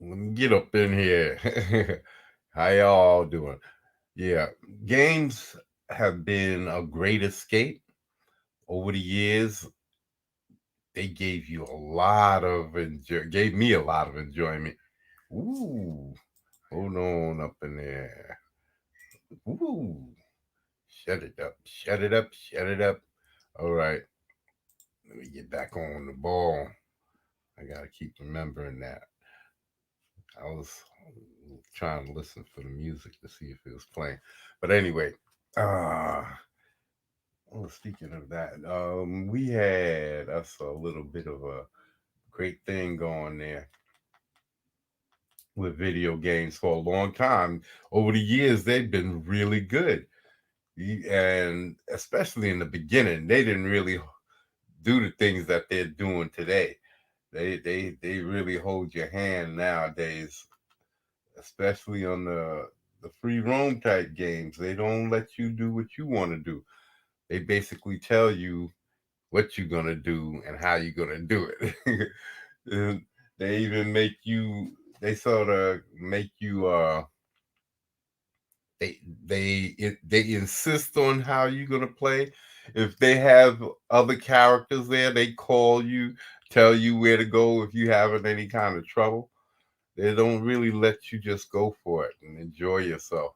Let me get up in here. How y'all doing? Yeah, games have been a great escape over the years. They gave me a lot of enjoyment. Ooh, hold on up in there. Ooh, shut it up, shut it up, shut it up. All right, let me get back on the ball. I gotta keep remembering that. I was trying to listen for the music to see if it was playing. But anyway, uh well, speaking of that, we had us a little bit of a great thing going there with video games for a long time. Over the years, they've been really good. And especially in the beginning, they didn't really do the things that they're doing today. They really hold your hand nowadays, especially on the free roam type games. They don't let you do what you want to do. They basically tell you what you're gonna do and how you're gonna do it. And they even make you. They sort of make you. They insist on how you're gonna play. If they have other characters there, they call you, tell you where to go if you having any kind of trouble. They don't really let you just go for it and enjoy yourself.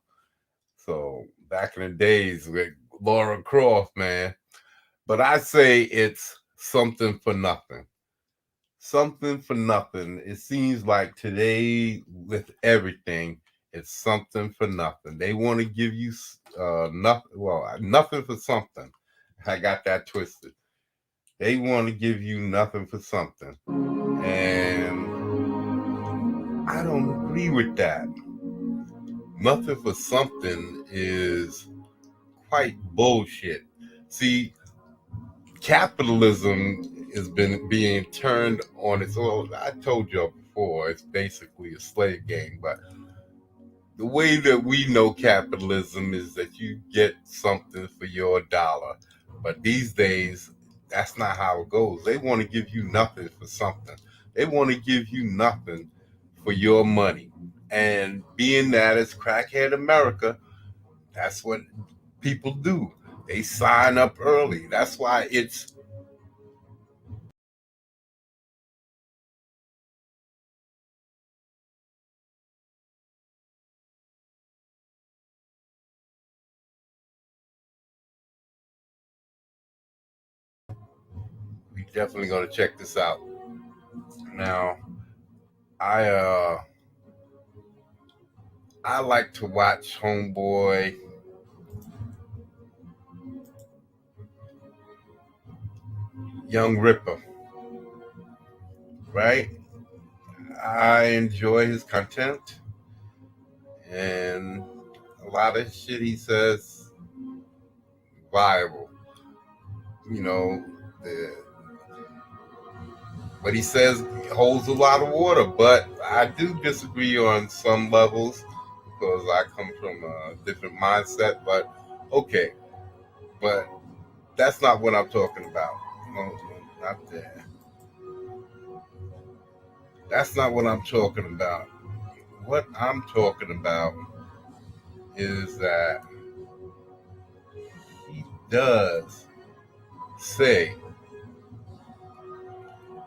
So back in the days with Laura Croft, man. But I say it's something for nothing. Something for nothing. It seems like today with everything, it's something for nothing. They want to give you nothing. Well, nothing for something. I got that twisted. They want to give you nothing for something, and I don't agree with that. Nothing for something is quite bullshit. See, capitalism has been being turned on its own. I told you before, it's basically a slave game. But the way that we know capitalism is that you get something for your dollar. But these days, that's not how it goes. They want to give you nothing for something. They want to give you nothing for your money. And being that it's crackhead America, that's what people do. They sign up early. That's why it's we definitely gonna check this out. Now, I uh I like to watch Homeboy Young Ripper, right? I enjoy his content and a lot of shit he says viable. You know, the, what he says holds a lot of water, but I do disagree on some levels because I come from a different mindset. But okay, but that's not what I'm talking about. No, no, not there. That's not what I'm talking about. What I'm talking about is that he does say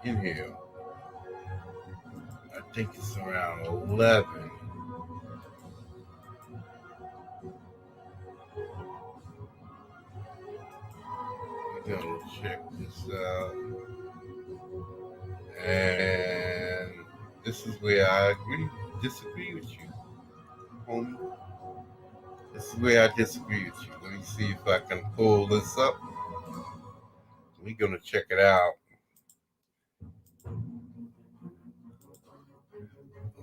in here, I think it's around 11. We're going to check this out. And this is where I disagree with you, homie. This is where I disagree with you. Let me see if I can pull this up. We're going to check it out.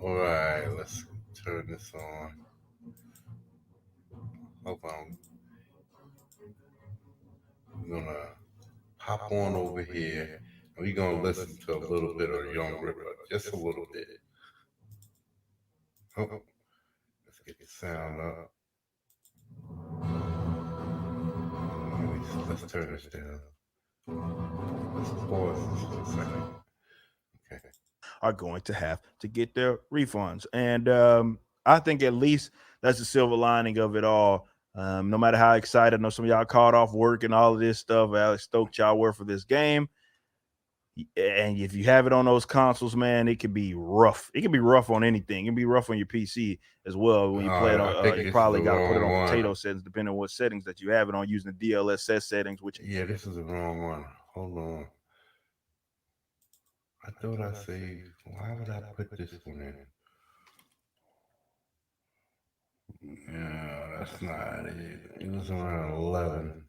All right, let's turn this on. Hold on. We're going to hop on over here. And we're going to listen to a little bit of Young Ripper, just a little bit. Oh, let's get the sound up. Let's turn this down. Let's pause this for a second. Okay. are going to have to get their refunds. And I think at least that's the silver lining of it all. No matter how excited, I know some of y'all caught off work and all of this stuff, Alex stoked y'all were for this game. And if you have it on those consoles, man, it can be rough. It can be rough on anything. It can be rough on your PC as well when you play it I on. think You this is probably the got to put it wrong on one. potato settings, depending on what settings that you have it on, using the DLSS settings. Which Yeah, this is the wrong one. Hold on. I thought I saved. Why would I put this one in? Yeah, that's not it. It was around 11.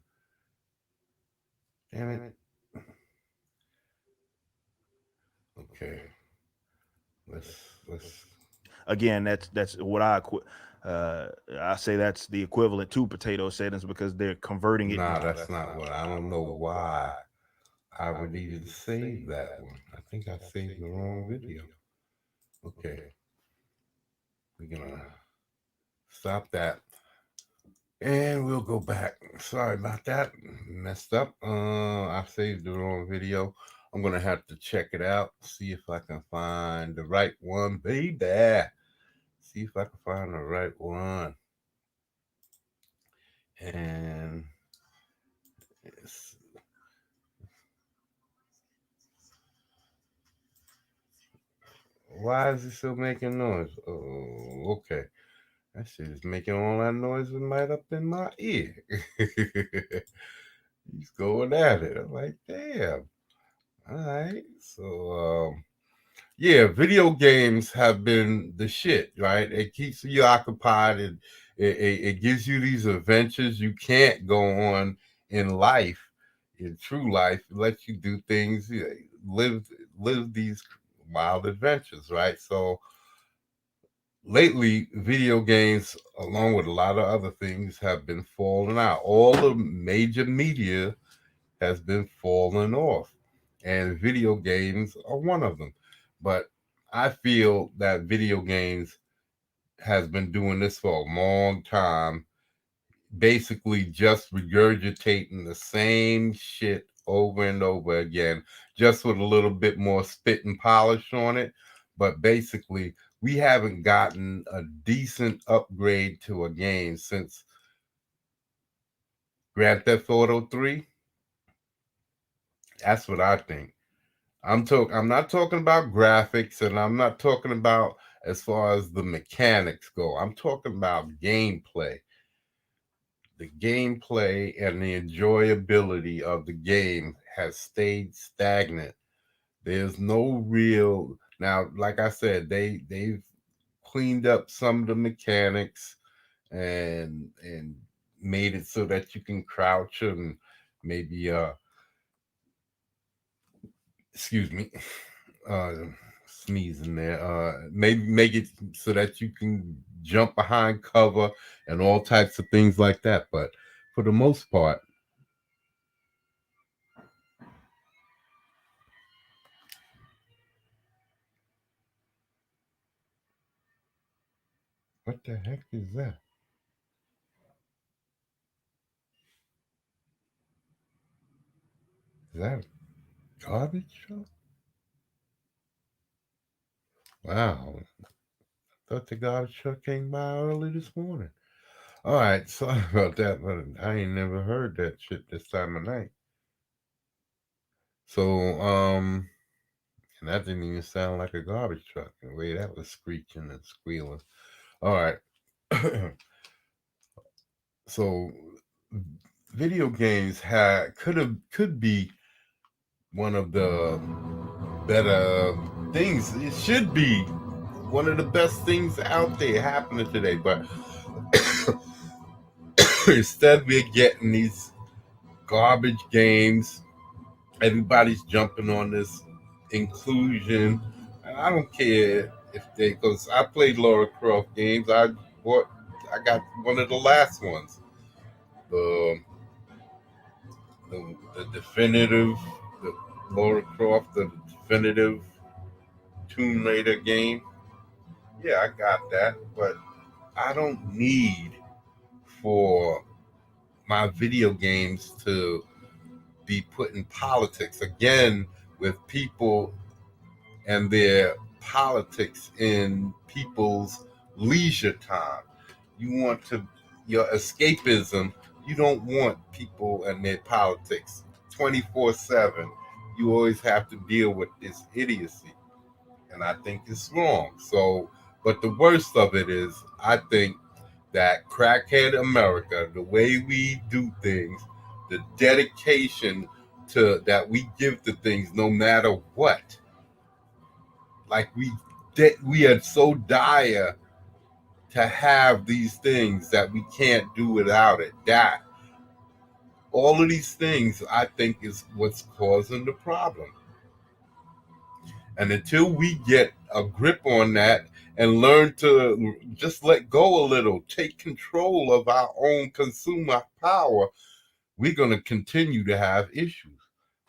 Damn it. Okay. Let's. again, that's what I say that's the equivalent to potato settings because they're converting it. Nah, that's not what. I don't know why I would even save that one. I think I saved the wrong video. Okay. We're gonna stop that. And we'll go back. Sorry about that. Messed up. I saved the wrong video. I'm gonna have to check it out. See if I can find the right one, baby. See if I can find the right one. And why is it still making noise? Oh, okay. That shit is making all that noise right up in my ear. He's going at it. I'm like, damn. All right. So, yeah, video games have been the shit, right? It keeps you occupied and it gives you these adventures you can't go on in life, in true life. It lets you do things, live these wild adventures, right? So lately, video games, along with a lot of other things, have been falling out. All the major media has been falling off, and video games are one of them. But I feel that video games has been doing this for a long time, basically just regurgitating the same shit over and over again, just with a little bit more spit and polish on it. But basically, we haven't gotten a decent upgrade to a game since Grand Theft Auto 3. That's what I think. I'm not talking about graphics, and I'm not talking about as far as the mechanics go. I'm talking about gameplay. The gameplay and the enjoyability of the game has stayed stagnant. There's no real now, like I said, they've cleaned up some of the mechanics and made it so that you can crouch and maybe excuse me, uh sneezing there, maybe make it so that you can jump behind cover and all types of things like that, but for the most part, what the heck is that? Is that a garbage truck? Wow, I thought the garbage truck came by early this morning. All right, sorry about that, but I ain't never heard that shit this time of night. So, and that didn't even sound like a garbage truck. The way that was screeching and squealing. All right. So, video games could be one of the better things. It should be one of the best things out there happening today, but instead we're getting these garbage games. Everybody's jumping on this inclusion. And I don't care if they, because I played Lara Croft games. I got one of the last ones, the the definitive, the Lara Croft, the definitive Tomb Raider game. Yeah, I got that, but I don't need for my video games to be put in politics again with people and their politics in people's leisure time. You want to your escapism. You don't want people and their politics 24/7. You always have to deal with this idiocy, and I think it's wrong. So, but the worst of it is, I think that crackhead America, the way we do things, the dedication to that we give to things, no matter what. Like we are so dire to have these things that we can't do without it. That all of these things, I think, is what's causing the problem. And until we get a grip on that and learn to just let go a little, take control of our own consumer power, we're going to continue to have issues.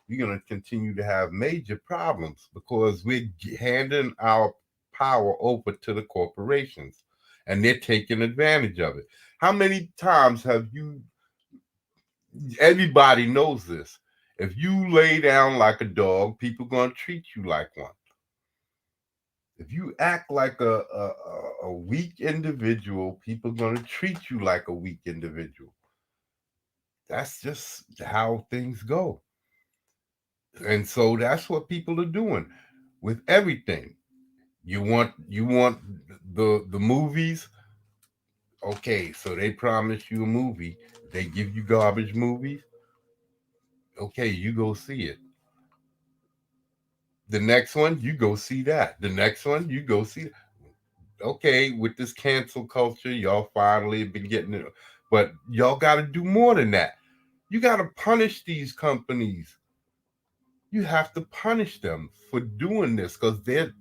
We're going to continue to have major problems because we're handing our power over to the corporations and they're taking advantage of it. How many times have you, everybody knows this. If you lay down like a dog, people going to treat you like one. If you act like a weak individual, people are going to treat you like a weak individual. That's just how things go. And so that's what people are doing with everything. You want the movies. Okay, so they promise you a movie. They give you garbage movies. Okay, you go see it. The next one, you go see that. The next one, you go see. Okay, with this cancel culture, y'all finally been getting it, but y'all got to do more than that. You got to punish these companies. You have to punish them for doing this because they're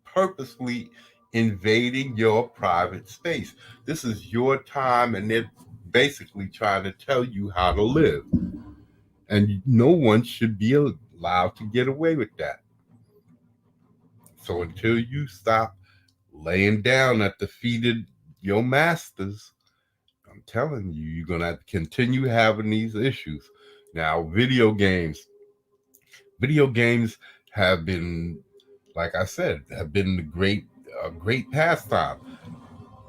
purposely invading your private space. This is your time, and they're basically trying to tell you how to live. And no one should be allowed to get away with that. So until you stop laying down at the feet of your masters, I'm telling you, you're going to continue having these issues. Now, video games have been, like I said, have been the great pastime.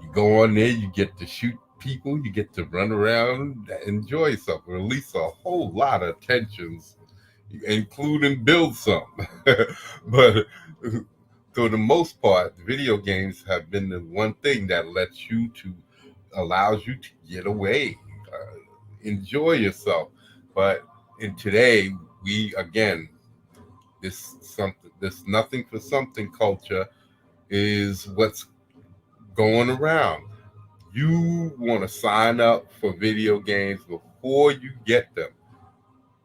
You go on there, you get to shoot people, you get to run around, enjoy yourself, release a whole lot of tensions, including build some. But for the most part, video games have been the one thing that allows you to get away, enjoy yourself. But in today, we again, this nothing for something culture is what's going around. You want to sign up for video games before you get them.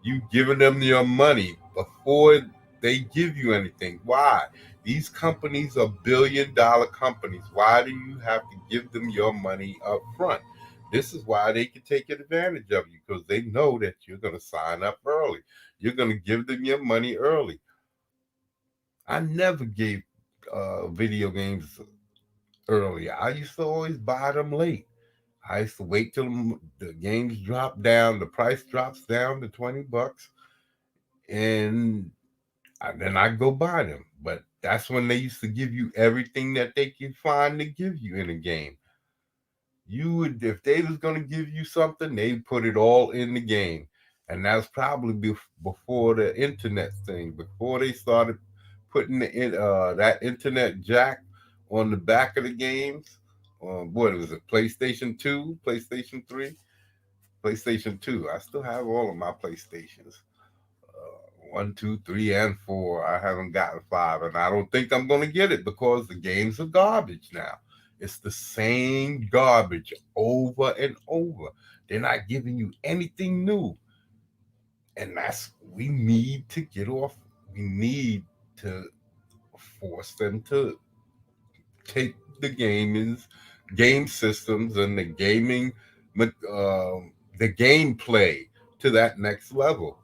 You giving them your money before they give you anything. Why? These companies are billion-dollar companies. Why do you have to give them your money up front? This is why they can take advantage of you because they know that you're going to sign up early. You're going to give them your money early. I never gave video games early. I used to always buy them late. I used to wait till the games drop down, the price drops down to $20, and then I go buy them. But that's when they used to give you everything that they could find to give you in a game. You would, if they was going to give you something, they put it all in the game, and that's probably before the internet thing, before they started putting that internet jack on the back of the games. What was it? PlayStation 2, PlayStation 3, PlayStation 2. I still have all of my PlayStations. 1, 2, 3, and 4. I haven't gotten 5, and I don't think I'm going to get it because the games are garbage now. It's the same garbage over and over. They're not giving you anything new, and we need to get off. We need to force them to take the game systems and the gameplay to that next level,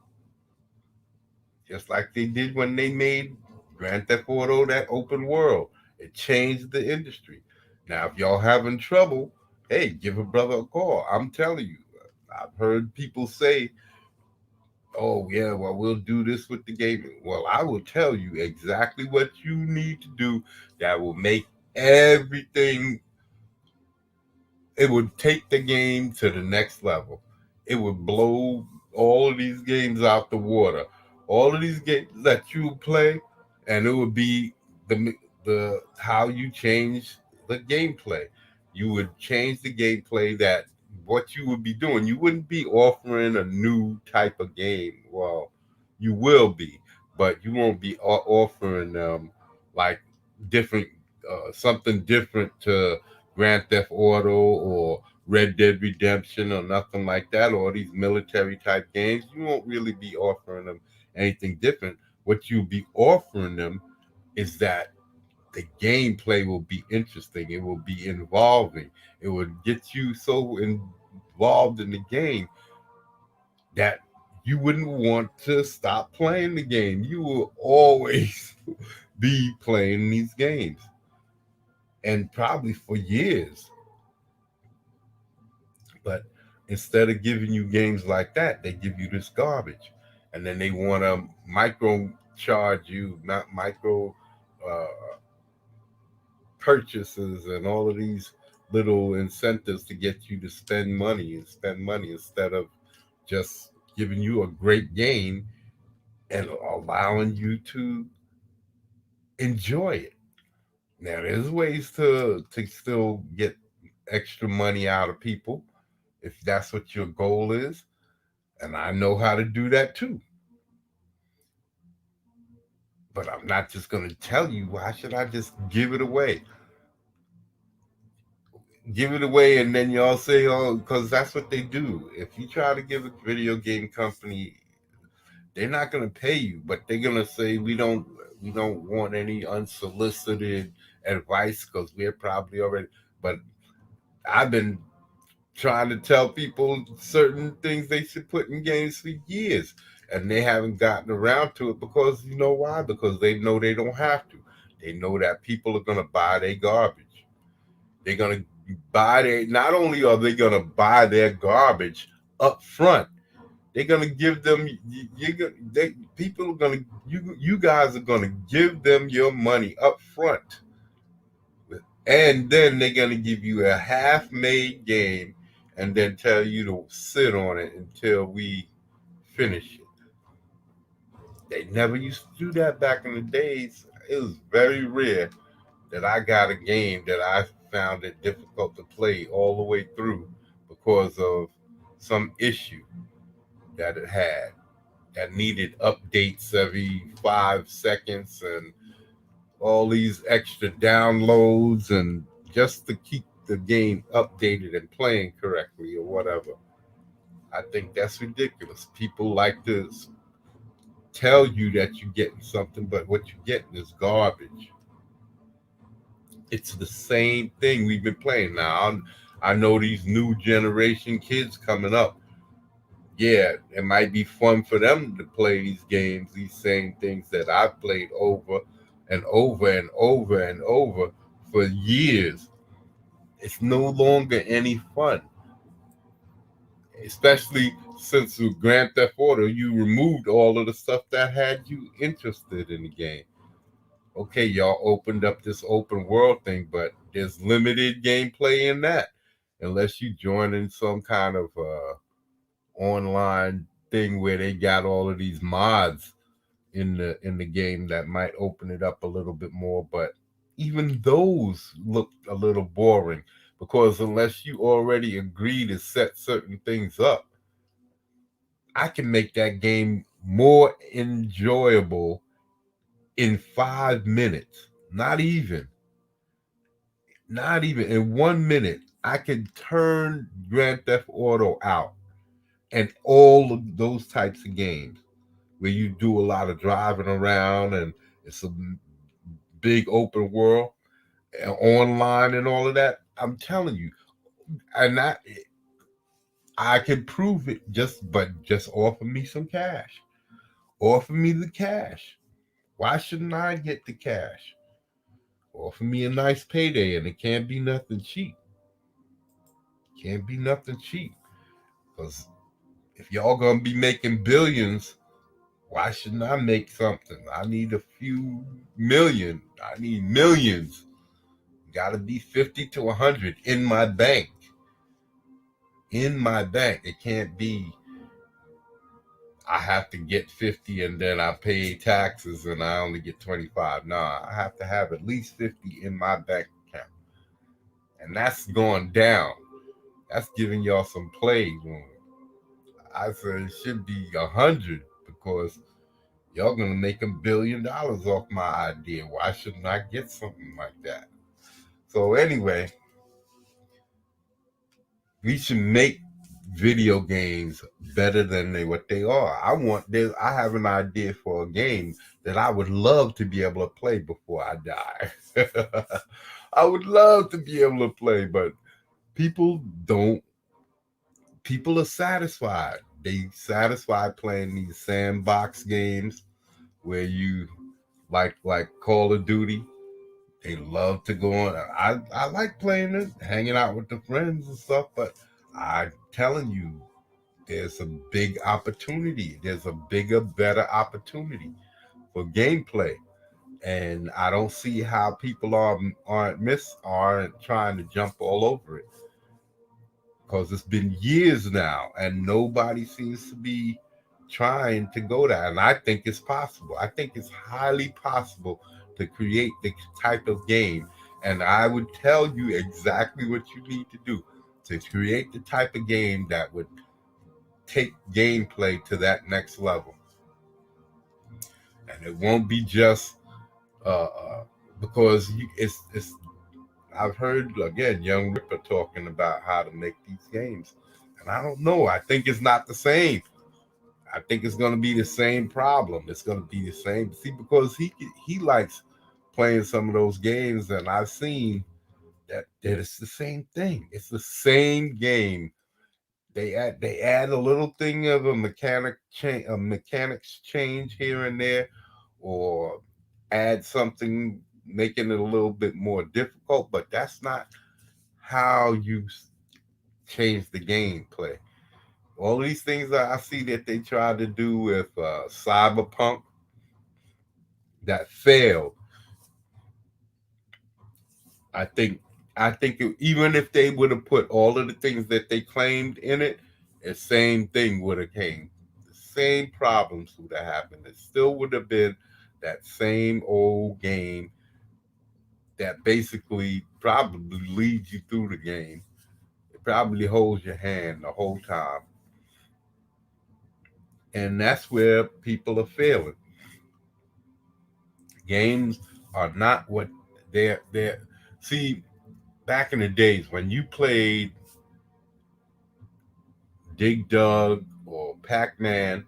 just like they did when they made Grand Theft Auto that open world. It changed the industry. Now, if y'all having trouble, hey, give a brother a call. I'm telling you, I've heard people say Oh yeah, well we'll do this with the gaming. Well, I will tell you exactly what you need to do that will make everything. It would take the game to the next level. It would blow all of these games out the water. All of these games that you play, and it would be the how you change the gameplay. You would change the gameplay that what you would be doing. You wouldn't be offering a new type of game. Well, you will be, but you won't be offering like different something different to Grand Theft Auto or Red Dead Redemption or nothing like that, or these military type games. You won't really be offering them anything different. What you'll be offering them is that the gameplay will be interesting. It will be involving. It will get you so involved in the game that you wouldn't want to stop playing the game. You will always be playing these games, and probably for years. But instead of giving you games like that, they give you this garbage, and then they want to micro charge you, not micro uh, purchases, and all of these little incentives to get you to spend money instead of just giving you a great game and allowing you to enjoy it. Now, there's ways to still get extra money out of people if that's what your goal is, and I know how to do that too. But I'm not just going to tell you. Why should I just give it away? Give it away, and then y'all say, "Oh," because that's what they do. If you try to give a video game company, they're not going to pay you, but they're going to say, "We don't want any unsolicited advice because we're probably already." But I've been trying to tell people certain things they should put in games for years, and they haven't gotten around to it because you know why? Because they know they don't have to. They know that people are gonna buy their garbage. They're gonna buy their. Not only are they gonna buy their garbage up front, they're gonna give them. People are gonna. You guys are gonna give them your money up front, and then they're gonna give you a half-made game, and then tell you to sit on it until we finish it. They never used to do that back in the days. It was very rare that I got a game that I found it difficult to play all the way through because of some issue that it had that needed updates every 5 seconds and all these extra downloads and just to keep the game updated and playing correctly or whatever. I think that's ridiculous. People like to tell you that you're getting something, but what you're getting is garbage. It's the same thing we've been playing now. I know these new generation kids coming up. Yeah, it might be fun for them to play these games, these same things that I've played over and over and over and over for years. It's no longer any fun, especially since with Grand Theft Auto, you removed all of the stuff that had you interested in the game. Okay, y'all opened up this open world thing, but there's limited gameplay in that unless you join in some kind of online thing where they got all of these mods in the game that might open it up a little bit more. But even those look a little boring because unless you already agree to set certain things up, I can make that game more enjoyable in 5 minutes. Not even in 1 minute. I can turn Grand Theft Auto out and all of those types of games where you do a lot of driving around and it's a big open world online and all of that. I'm telling you, and I can prove it. Just offer me some cash. Offer me the cash. Why shouldn't I get the cash? Offer me a nice payday, and it can't be nothing cheap. Can't be nothing cheap because if y'all gonna be making billions, why shouldn't I make something? I need a few million. I need millions. Got to be 50 to 100 in my bank. In my bank. It can't be I have to get 50 and then I pay taxes and I only get 25. Nah, I have to have at least 50 in my bank account. And that's going down. That's giving y'all some play room. I said it should be 100 because y'all gonna make $1 billion off my idea. Why shouldn't I get something like that? So anyway, we should make video games better than what they are. I have an idea for a game that I would love to be able to play before I die. I would love to be able to play, but people are satisfied. They satisfied playing these sandbox games where you like Call of Duty. They love to go on. I like playing it, hanging out with the friends and stuff, but I'm telling you, there's a big opportunity. There's a bigger, better opportunity for gameplay. And I don't see how people aren't trying to jump all over it. Because it's been years now and nobody seems to be trying to go there. And I think it's possible. I think it's highly possible to create the type of game. And I would tell you exactly what you need to do to create the type of game that would take gameplay to that next level. And it won't be just because it's I've heard again Young Ripper talking about how to make these games, and I don't know. I think it's not the same. I think it's going to be the same problem. It's going to be the same. See, because he likes playing some of those games, and I've seen that it's the same thing. It's the same game. They add a little thing of a mechanics change here and there, or add something making it a little bit more difficult. But that's not how you change the gameplay. All these things that I see that they tried to do with Cyberpunk that failed. I think even if they would have put all of the things that they claimed in it, the same thing would have came. The same problems would have happened. It still would have been that same old game that basically probably leads you through the game. It probably holds your hand the whole time. And that's where people are failing. Games are not what they're see, back in the days when you played Dig Dug or Pac-Man,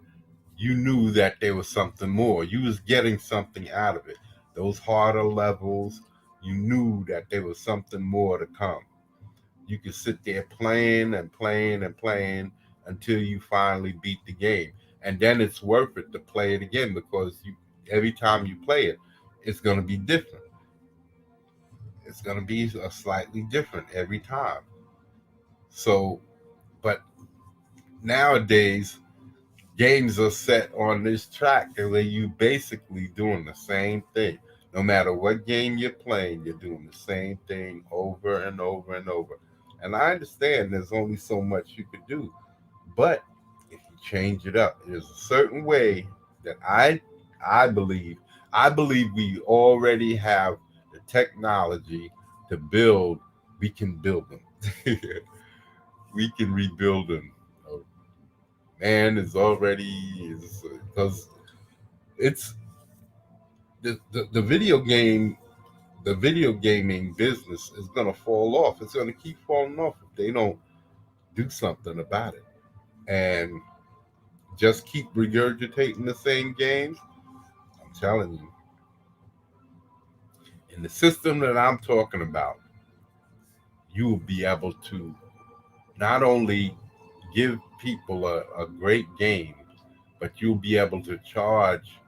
you knew that there was something more. You was getting something out of it. Those harder levels, you knew that there was something more to come. You could sit there playing and playing and playing until you finally beat the game. And then it's worth it to play it again because every time you play it, it's going to be different. It's going to be a slightly different every time. So, but nowadays, games are set on this track where you basically doing the same thing. No matter what game you're playing, you're doing the same thing over and over and over. And I understand there's only so much you could do. But if you change it up, there's a certain way that I believe we already have the technology to build. We can build them. We can rebuild them. Man is already because it's the video gaming business is going to fall off. It's going to keep falling off if they don't do something about it and just keep regurgitating the same games. I'm telling you, in the system that I'm talking about, you will be able to not only give people a great game, but you'll be able to charge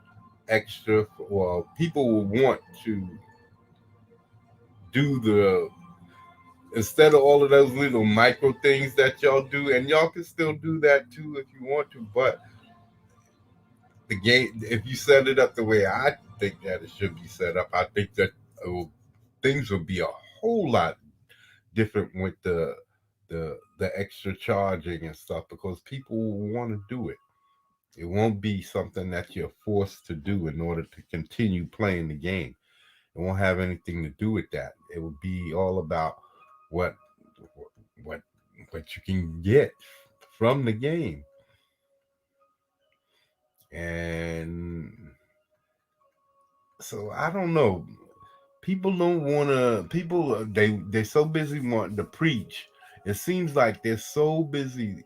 extra, or people will want to do instead of all of those little micro things that y'all do, and y'all can still do that too if you want to, but the game, if you set it up the way I think that it should be set up, I think that things will be a whole lot different with the extra charging and stuff because people will want to do it. It won't be something that you're forced to do in order to continue playing the game. It won't have anything to do with that. It will be all about what what what you can get from the game. And so I don't know. People don't want to. People they're so busy wanting to preach. It seems like they're so busy.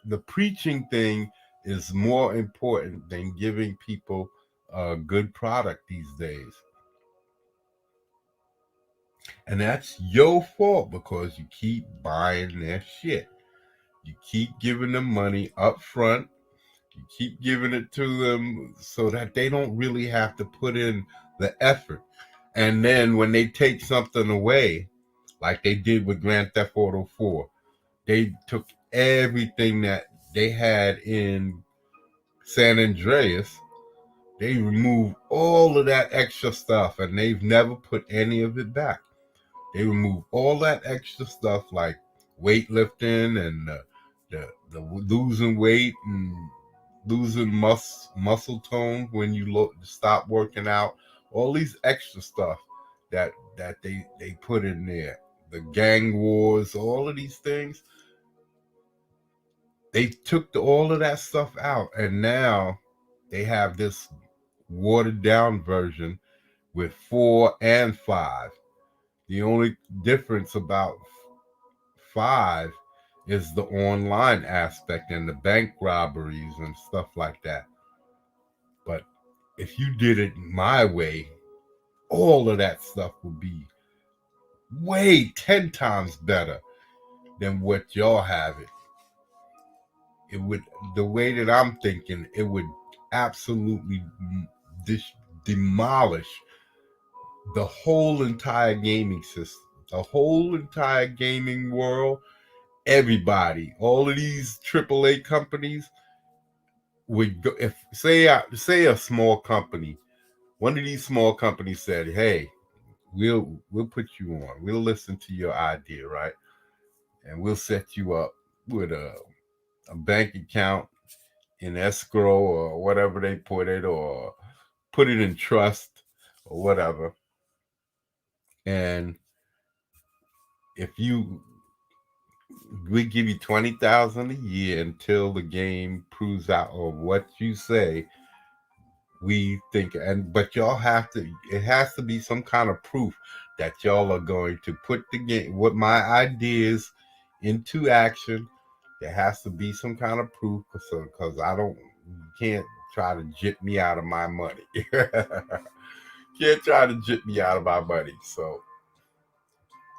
The preaching thing is more important than giving people a good product these days. And that's your fault because you keep buying their shit. You keep giving them money up front. You keep giving it to them so that they don't really have to put in the effort. And then when they take something away, like they did with Grand Theft Auto 4, they took everything that they had in San Andreas. They removed all of that extra stuff and they've never put any of it back. They removed all that extra stuff like weightlifting and the losing weight and losing muscle tone when you stop working out. All these extra stuff that they put in there. The gang wars, all of these things. They took all of that stuff out, and now they have this watered down version with 4 and 5. The only difference about 5 is the online aspect and the bank robberies and stuff like that. But if you did it my way, all of that stuff would be way 10 times better than what y'all have it. It would, the way that I'm thinking, it would absolutely demolish the whole entire gaming system, the whole entire gaming world. Everybody, all of these AAA companies would go. If say a small company, one of these small companies said, "Hey, we'll put you on. We'll listen to your idea, right? And we'll set you up with a bank account in escrow or whatever they put it, or put it in trust or whatever. And if we give you 20,000 a year until the game proves out or what you say, we think, but y'all have to, it has to be some kind of proof that y'all are going to put the game, what my ideas into action. There has to be some kind of proof because you can't try to jit me out of my money. Can't try to jit me out of my money. So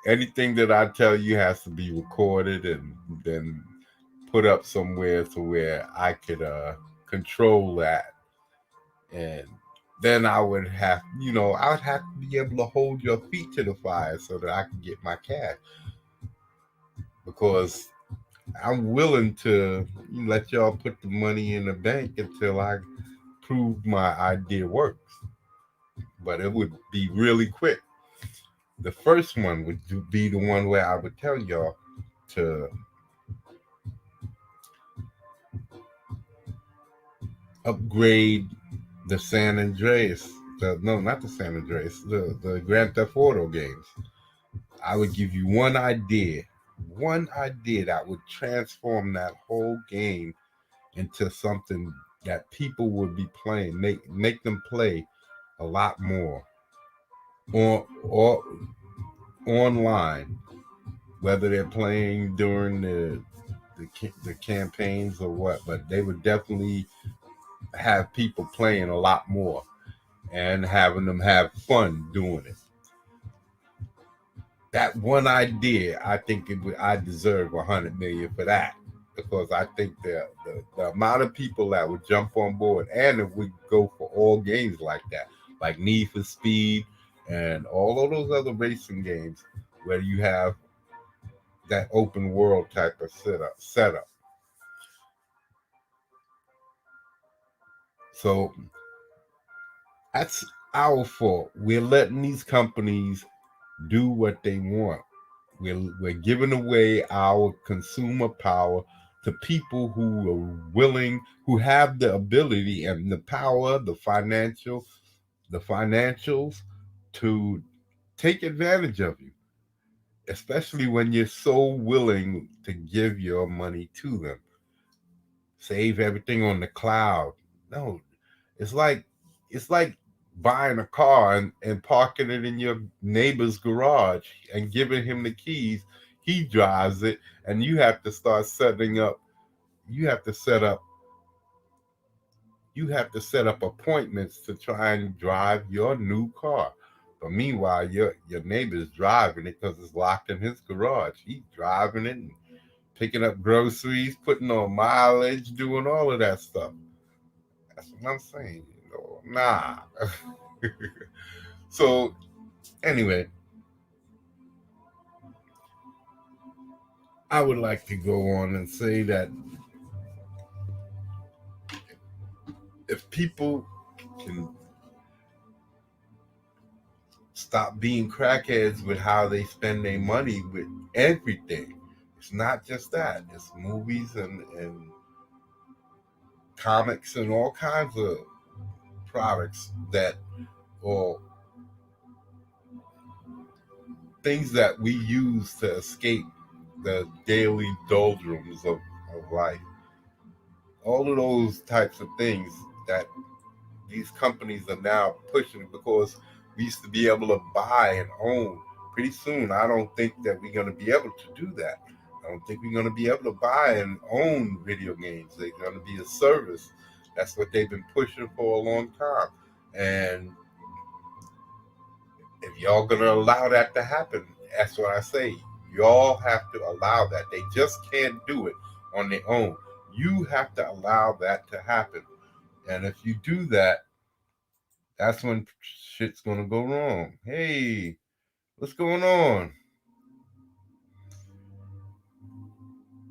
anything that I tell you has to be recorded and then put up somewhere to where I could control that. And then I would have to be able to hold your feet to the fire so that I can get my cash. Because I'm willing to let y'all put the money in the bank until I prove my idea works. But it would be really quick. The first one would be the one where I would tell y'all to upgrade the San Andreas. Not the San Andreas, the Grand Theft Auto games. I would give you one idea that would transform that whole game into something that people would be playing, make them play a lot more, or online, whether they're playing during the campaigns or what. But they would definitely have people playing a lot more and having them have fun doing it. That one idea, I think I deserve 100 million for that, because I think the amount of people that would jump on board, and if we go for all games like that, like Need for Speed and all of those other racing games where you have that open world type of setup. So that's our fault. We're letting these companies do what they want. We're giving away our consumer power to people who are willing, who have the ability and the power, the financials to take advantage of you, especially when you're so willing to give your money to them. Save everything on the cloud. No, it's like it's like buying a car and parking it in your neighbor's garage and giving him the keys. He drives it, and you have to start setting up. You have to set up. You have to set up appointments to try and drive your new car. But meanwhile, your neighbor's driving it because it's locked in his garage. He's driving it and picking up groceries, putting on mileage, doing all of that stuff. That's what I'm saying. Nah. So anyway, I would like to go on and say that if people can stop being crackheads with how they spend their money with everything, it's not just that. It's movies and comics and all kinds of products that or things that we use to escape the daily doldrums of life. All of those types of things that these companies are now pushing because we used to be able to buy and own. Pretty soon, I don't think that we're going to be able to do that. I don't think we're going to be able to buy and own video games. They're going to be a service. That's what they've been pushing for a long time. And if y'all going to allow that to happen, that's what I say. Y'all have to allow that. They just can't do it on their own. You have to allow that to happen. And if you do that, that's when shit's gonna go wrong. Hey, what's going on?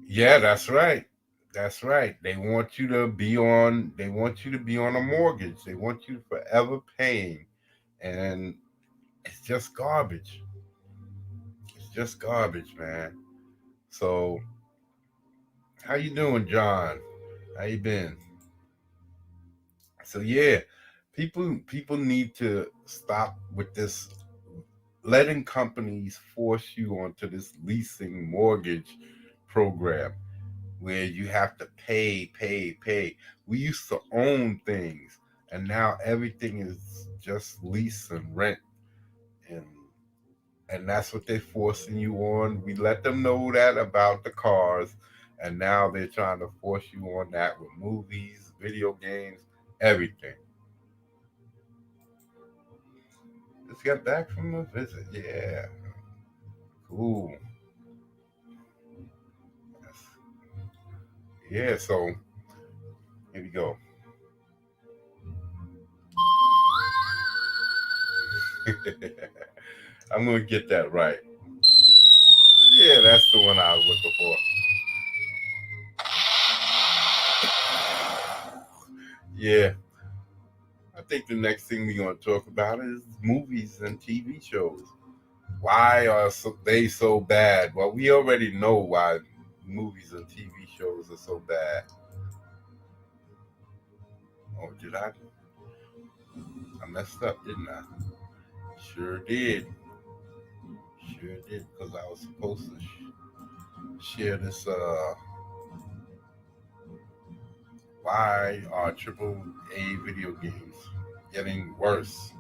Yeah, that's right. That's right. They want you to be on. They want you to be on a mortgage. They want you forever paying, and it's just garbage. It's just garbage, man. So, how you doing, John? How you been? So yeah, people need to stop with this letting companies force you onto this leasing mortgage program where you have to pay. We used to own things, and now everything is just lease and rent, and that's what they're forcing you on. We let them know that about the cars, and now they're trying to force you on that with movies, video games, everything. Just got back from a visit. Yeah, cool. Yeah, so here we go. I'm gonna get that right. Yeah, that's the one I was looking for. Yeah, I think the next thing we're gonna talk about is movies and TV shows. Why are they so bad? Well, we already know why movies and TV shows are so bad. Oh, did I? I messed up, didn't I? Sure did. Sure did, because I was supposed to share this. Why are triple A video games getting worse?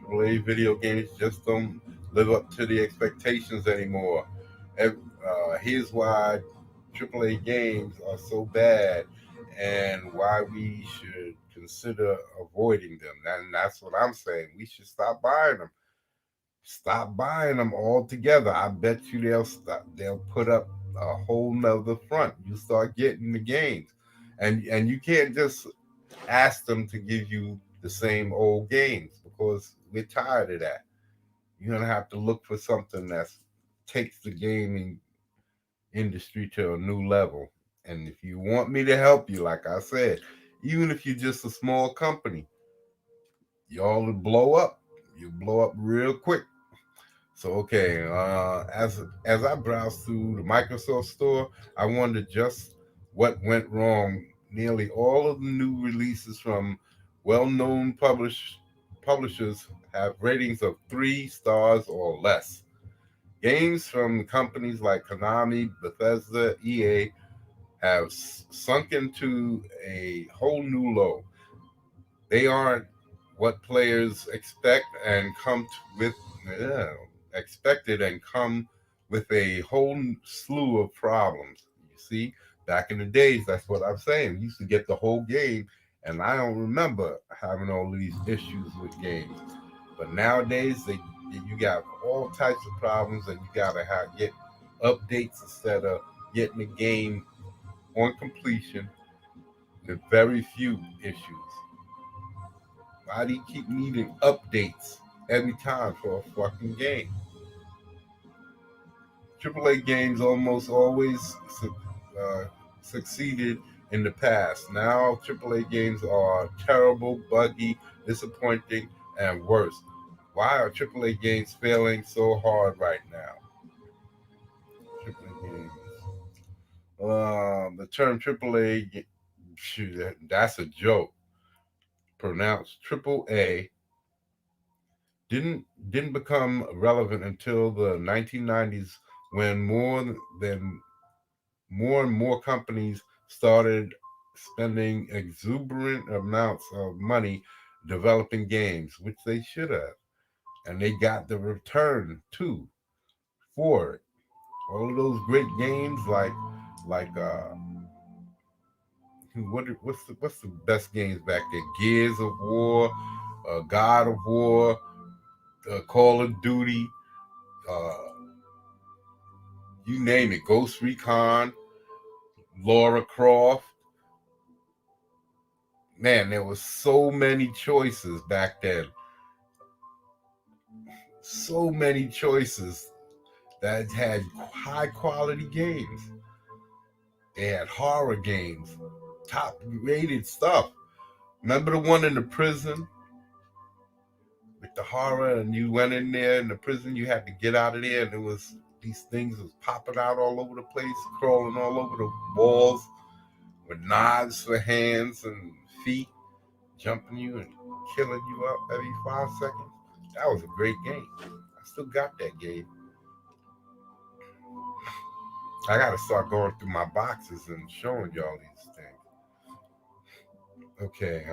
Triple A video games just don't live up to the expectations anymore. Here's why triple A games are so bad and why we should consider avoiding them. And that's what I'm saying. We should stop buying them. Stop buying them altogether. I bet you they'll put up a whole nother front. You start getting the games. And you can't just ask them to give you the same old games because we're tired of that. You're gonna have to look for something that takes the gaming industry to a new level. And if you want me to help you, like I said, even if you're just a small company, y'all will blow up. You blow up real quick. So okay, as I browsed through the Microsoft Store, I wondered just what went wrong. Nearly all of the new releases from well-known publishers have ratings of 3 stars or less. Games from companies like Konami, Bethesda, EA have sunk into a whole new low. They aren't what players with yeah, expected and come with a whole slew of problems. You see, back in the days, that's what I'm saying. We used to get the whole game, and I don't remember having all these issues with games. But nowadays, you got all types of problems, and you gotta get updates instead of getting the game on completion with very few issues. Why do you keep needing updates every time for a fucking game? AAA games almost always uh, succeeded in the past. Now AAA games are terrible, buggy, disappointing, and worse. Why are AAA games failing so hard right now? AAA games. The term AAA, shoot, that's a joke. Pronounced Triple A didn't become relevant until the 1990s when than more and more companies started spending exuberant amounts of money developing games, which they should have, and they got the return too for it. All of those great games like what's the best games back there? Gears of War, God of War, Call of Duty, uh, you name it, Ghost Recon, Laura Croft. Man, there was so many choices back then. So many choices that had high quality games. They had horror games, top rated stuff. Remember the one in the prison with the horror, and you went in there in the prison, you had to get out of there, and there was these things was popping out all over the place, crawling all over the walls with knives for hands and feet, jumping you and killing you up every 5 seconds. That was a great game. I still got that game. I gotta start going through my boxes and showing y'all these things. Okay,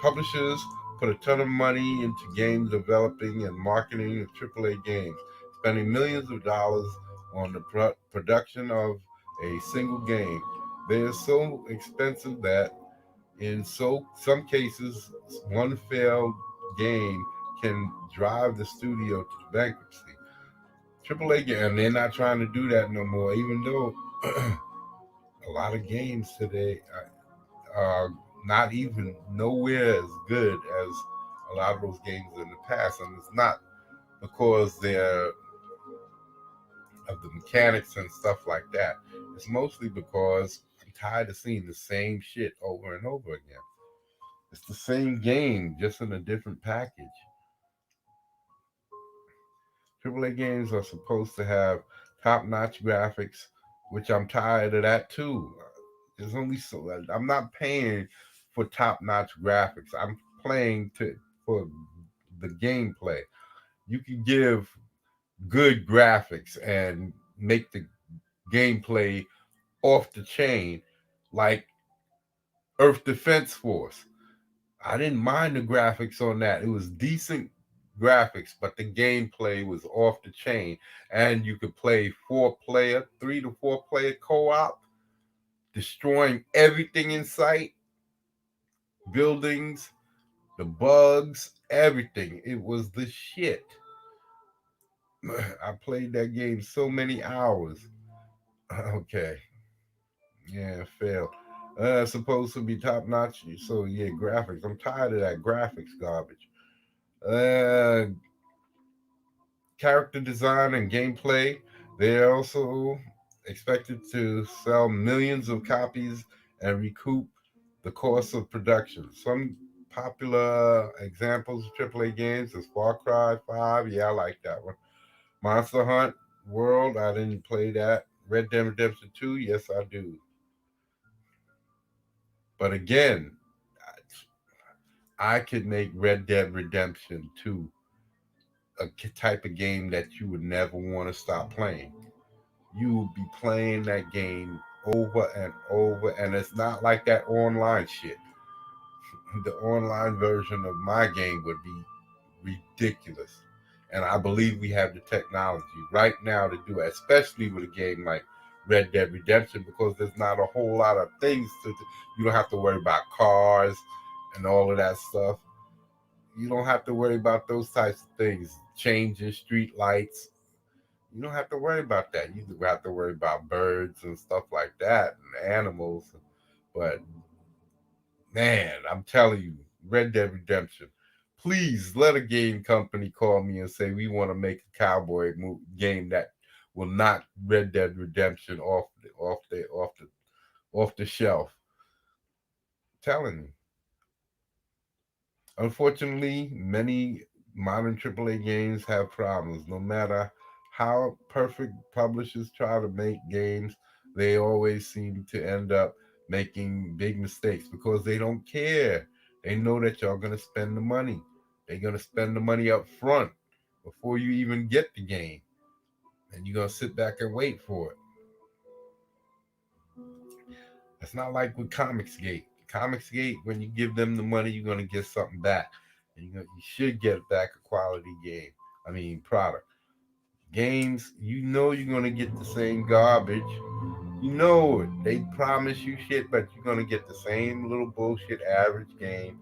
publishers put a ton of money into game developing and marketing of AAA games, spending millions of dollars on the production of a single game. They are so expensive that in some cases, one failed game can drive the studio to bankruptcy. AAA game, and they're not trying to do that no more. Even though a lot of games today are not even nowhere as good as a lot of those games in the past, and it's not because they're of the mechanics and stuff like that. It's mostly because I'm tired of seeing the same shit over and over again. It's the same game, just in a different package. AAA games are supposed to have top-notch graphics, which I'm tired of that too. There's only so I'm not paying for top-notch graphics. I'm playing to for the gameplay. You can give good graphics and make the gameplay off the chain, like Earth Defense Force. I didn't mind the graphics on that. It was decent graphics, but the gameplay was off the chain. And you could play 4 player, 3 to 4 player co op, destroying everything in sight, buildings, the bugs, everything. It was the shit. I played that game so many hours. Okay. Yeah, failed. Supposed to be top notch. So yeah, graphics. I'm tired of that graphics garbage. Uh, Character design and gameplay. They're also expected to sell millions of copies and recoup the cost of production. Some popular examples of AAA games is Far Cry 5. Yeah, I like that one. Monster Hunt World. I didn't play that. Red Dead Redemption 2. Yes, I do. But again, I could make Red Dead Redemption 2 a type of game that you would never want to stop playing. You will be playing that game over and over, and it's not like that online shit. The online version of my game would be ridiculous. And I believe we have the technology right now to do it, especially with a game like Red Dead Redemption, because there's not a whole lot of things to do. You don't have to worry about cars and all of that stuff. You don't have to worry about those types of things, changing street lights. You don't have to worry about that. You have to worry about birds and stuff like that and animals. But man, I'm telling you, Red Dead Redemption. Please let a game company call me and say we want to make a cowboy game that will knock Red Dead Redemption off the shelf. I'm telling you. Unfortunately, many modern AAA games have problems. No matter how perfect publishers try to make games, they always seem to end up making big mistakes because they don't care. They know that y'all going to spend the money. They're going to spend the money up front before you even get the game. And you're going to sit back and wait for it. It's not like with Comicsgate. Comicsgate, when you give them the money, you're going to get something back. And you should get back a quality game. I mean, product. Games, you know you're going to get the same garbage. You know it. They promise you shit, but you're going to get the same little bullshit average game.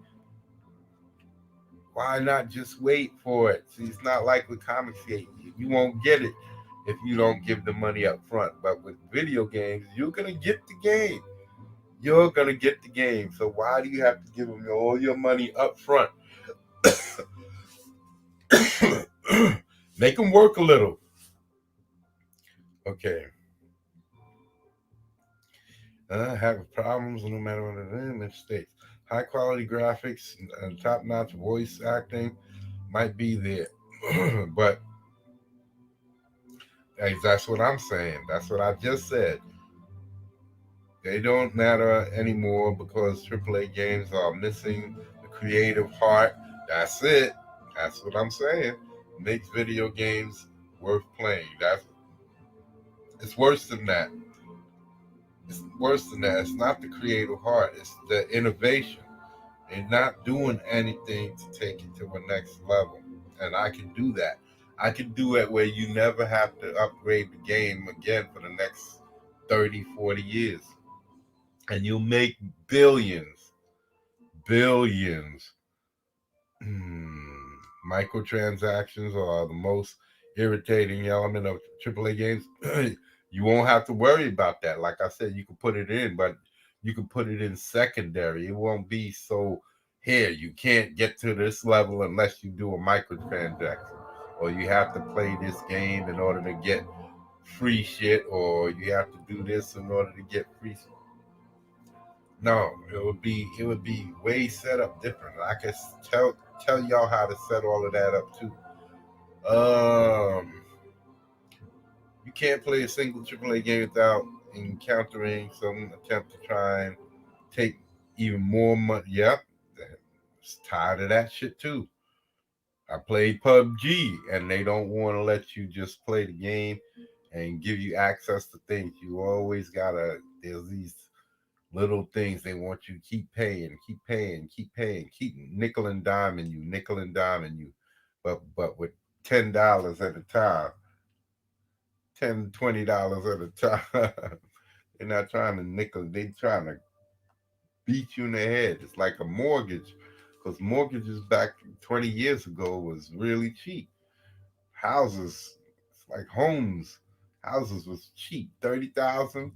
Why not just wait for it? See, it's not like with Comicsgate. You won't get it if you don't give the money up front. But with video games, you're going to get the game. You're gonna get the game. So why do you have to give them all your money up front? Make them work a little. Okay. Have problems no matter what it is. Mistakes. High quality graphics and top notch voice acting might be there, but hey, that's what I'm saying. That's what I just said. They don't matter anymore because AAA games are missing the creative heart. That's it. That's what I'm saying. Makes video games worth playing. It's worse than that. It's worse than that. It's not the creative heart. It's the innovation. They're not doing anything to take it to a next level. And I can do that. I can do it where you never have to upgrade the game again for the next 30, 40 years. And you'll make billions. Billions. Microtransactions are the most irritating element of AAA games. You won't have to worry about that. Like I said, you can put it in, but you can put it in secondary. It won't be so here. You can't get to this level unless you do a microtransaction, or you have to play this game in order to get free shit, or you have to do this in order to get free shit. No, it would be way set up different. I can tell y'all how to set all of that up too. Um, you can't play a single AAA game without encountering some attempt to try and take even more money. Yep, it's tired of that shit too. I played PUBG, and they don't want to let you just play the game and give you access to things. You always gotta. There's these little things they want you to keep paying, keep paying, keep paying, keep nickel and diming you, nickel and diming you. But with $10 at a time, $10, $20 at a time. They're not trying to nickel, they trying to beat you in the head. It's like a mortgage. Because mortgages back 20 years ago was really cheap. Houses, it's like homes. Houses was cheap. 30,000,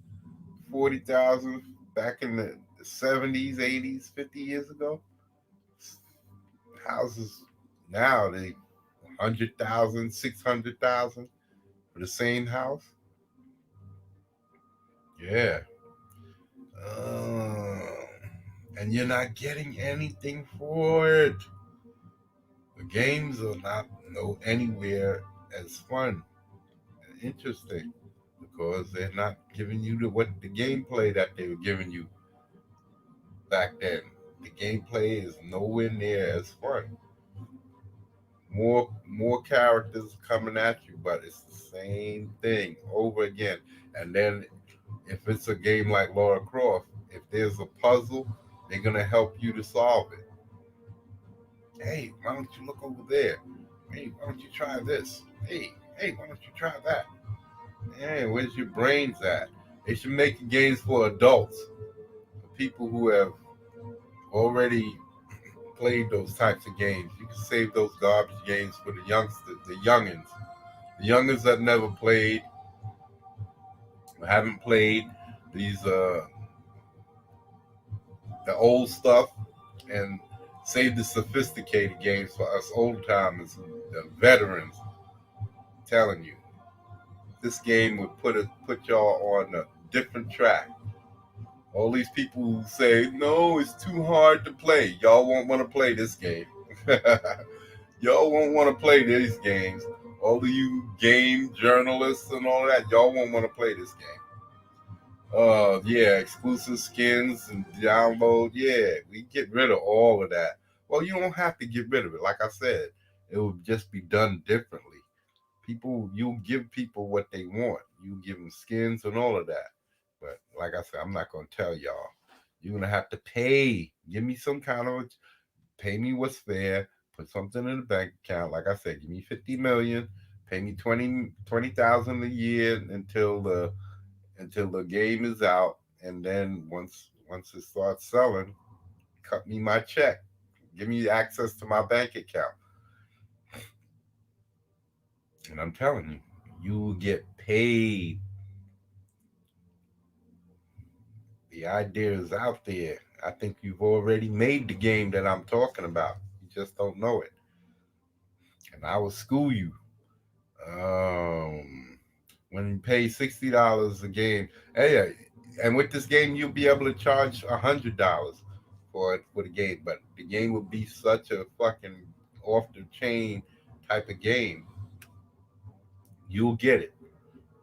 40,000 back in the 70s, 80s, 50 years ago. Houses now they 100,000, 600,000 for the same house. Yeah. Uh, and you're not getting anything for it. The games are not no anywhere as fun and interesting because they're not giving you the gameplay that they were giving you back then. The gameplay is nowhere near as fun. More characters coming at you, but it's the same thing over again. And then if it's a game like Lara Croft, if there's a puzzle, they're gonna help you to solve it. Hey, why don't you look over there? Hey, why don't you try this? Hey, why don't you try that? Hey, where's your brains at? They should make games for adults, for people who have already played those types of games. You can save those garbage games for the youngsters, the youngins that never played, haven't played these the old stuff, and save the sophisticated games for us old timers, the veterans. I'm telling you, this game would put y'all on a different track. All these people who say no, it's too hard to play. Y'all won't want to play this game. Y'all won't want to play these games. All of you game journalists and all that, y'all won't want to play this game. Yeah, exclusive skins and download. Yeah, we get rid of all of that. Well, you don't have to get rid of it. Like I said, it will just be done differently. You give people what they want. You give them skins and all of that. But like I said, I'm not gonna tell y'all. You're gonna have to pay. Give me some kind of pay me what's fair. Put something in the bank account. Like I said, give me 50 million. Pay me 20,000 a year until the game is out, and then once it starts selling, cut me my check. Give me access to my bank account. And I'm telling you, you will get paid. The idea is out there. I think you've already made the game that I'm talking about. You just don't know it. And I will school you. Um, when you pay $60 a game, hey, and with this game you'll be able to charge $100 for the game. But the game will be such a fucking off the chain type of game. You'll get it.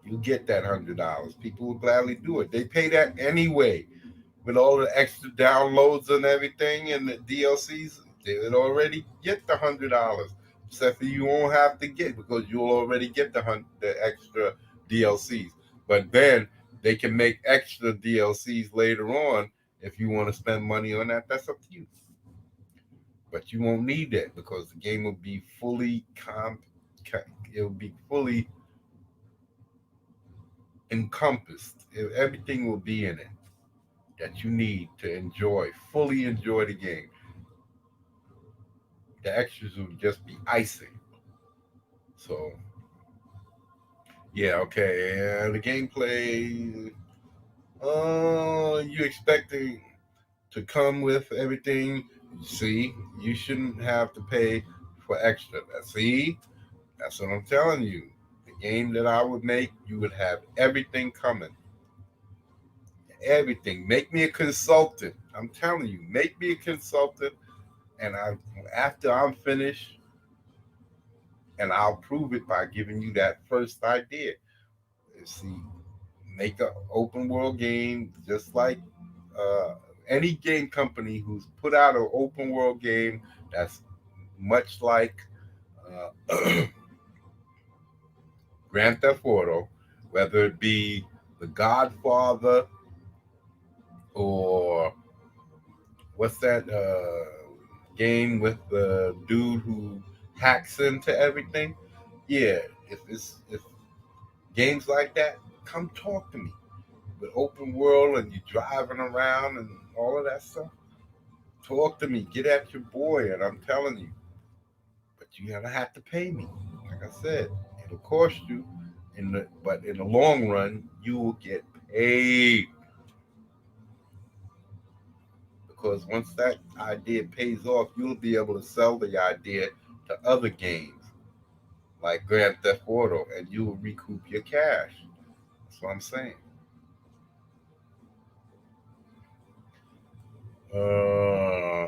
You'll get that $100. People will gladly do it. They pay that anyway with all the extra downloads and everything and the DLCs. They would already get the $100. Except for you won't have to get because you'll already get the extra DLCs. But then they can make extra DLCs later on if you want to spend money on that. That's up to you. But you won't need that because the game will be it will be fully encompassed. Everything will be in it that you need to fully enjoy the game. The extras will just be icing. So yeah, okay. And the gameplay, you expecting to come with everything. See, you shouldn't have to pay for extra. See, that's what I'm telling you. The game that I would make, you would have everything coming. Everything. Make me a consultant. I'm telling you, make me a consultant, and after I'm finished, and I'll prove it by giving you that first idea. See, make an open world game just like uh, any game company who's put out an open world game that's much like Grand Theft Auto, whether it be The Godfather or what's that game with the dude who hacks into everything. Yeah, if games like that, come talk to me. With open world and you driving around and all of that stuff, talk to me. Get at your boy, and I'm telling you. But you're gonna have to pay me. Like I said, it'll cost you, but in the long run, you will get paid because once that idea pays off, you'll be able to sell the idea to other games like Grand Theft Auto, and you will recoup your cash. That's what I'm saying.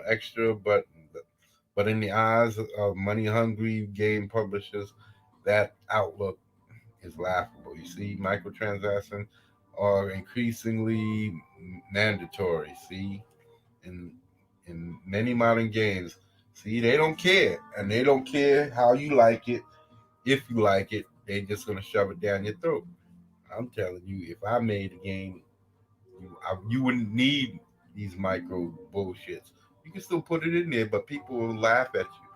extra, but in the eyes of money-hungry game publishers, that outlook is laughable. You see, microtransactions are increasingly mandatory. See, in many modern games, see, they don't care, and they don't care how you like it. If you like it, they just gonna shove it down your throat. I'm telling you, if I made a game, you wouldn't need these micro bullshits. You can still put it in there, but people will laugh at you.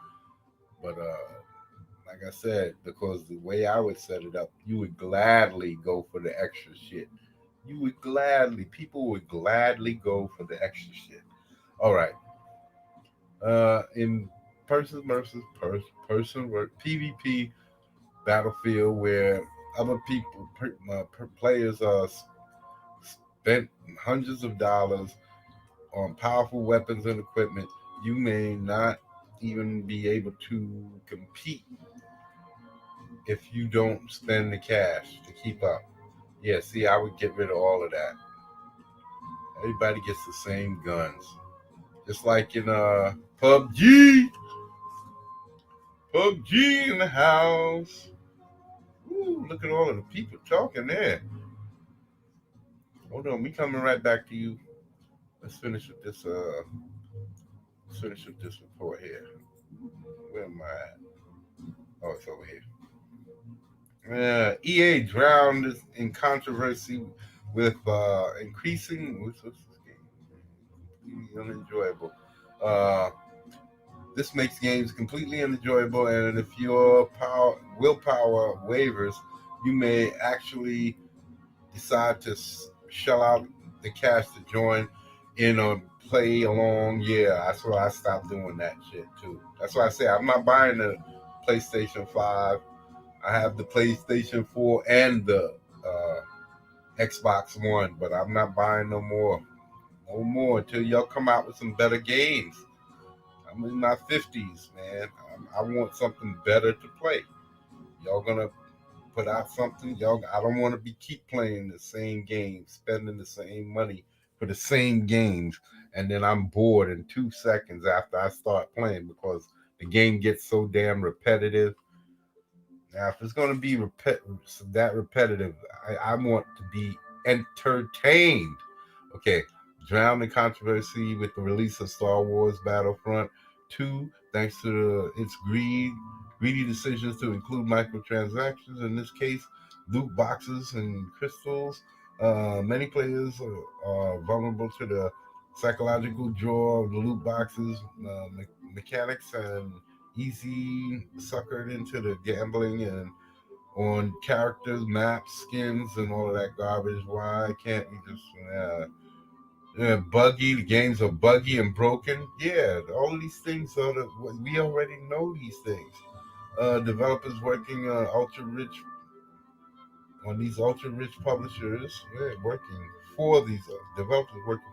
But like I said, because the way I would set it up, you would gladly go for the extra shit. People would gladly go for the extra shit. All right. In person work PvP battlefield where other players are spent hundreds of dollars on powerful weapons and equipment, you may not even be able to compete if you don't spend the cash to keep up. Yeah, see, I would get rid of all of that. Everybody gets the same guns. Just like in PUBG. PUBG in the house. Ooh, look at all of the people talking there. Hold on, we coming right back to you. Let's finish with this report here. Where am I at? Oh, it's over here. EA drowned in controversy with increasing. What's this game? Unenjoyable. This makes games completely unenjoyable, and if your willpower wavers, you may actually decide to shell out the cash to join in or play along. Yeah, that's why I stopped doing that shit too. That's why I say I'm not buying the PlayStation 5. I have the PlayStation 4 and the Xbox One, but I'm not buying no more. No more until y'all come out with some better games. I'm in my 50s, man. I want something better to play. Y'all gonna put out something? I don't want to keep playing the same games, spending the same money for the same games, and then I'm bored in 2 seconds after I start playing because the game gets so damn repetitive. Now, if it's going to be that repetitive, I want to be entertained. Okay, drowned in controversy with the release of Star Wars Battlefront 2, thanks to its greedy decisions to include microtransactions, in this case, loot boxes and crystals. Many players are vulnerable to the psychological draw of the loot boxes, mechanics, and easy suckered into the gambling and on characters, maps, skins, and all of that garbage. Why can't we just buggy? The games are buggy and broken. Yeah, all of these things are we already know these things. Developers working on these ultra rich publishers, working for these developers working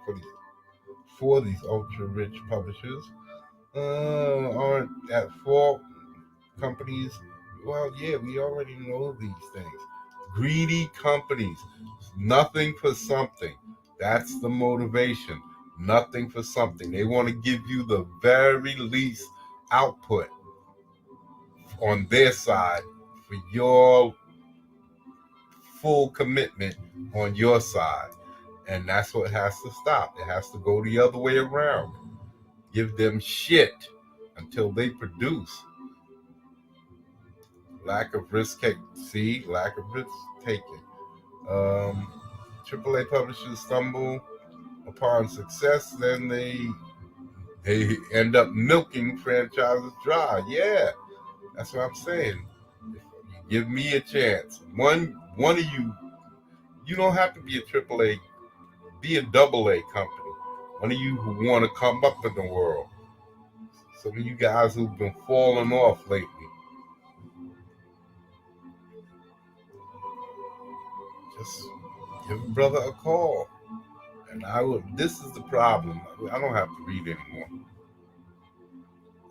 for these ultra rich publishers aren't at fault. Companies, well, yeah, we already know these things. Greedy companies, nothing for something. That's the motivation. Nothing for something. They want to give you the very least output on their side for your full commitment on your side. And that's what has to stop. It has to go the other way around. Give them shit until they produce. Lack of risk taking. See, lack of risk taking. AAA publishers stumble upon success, then they end up milking franchises dry. Yeah, that's what I'm saying. If you give me a chance, one of you don't have to be a AAA, be a AA company. One of you who want to come up in the world. Some of you guys who've been falling off lately. Just give a brother a call. And I would. This is the problem. I don't have to read anymore.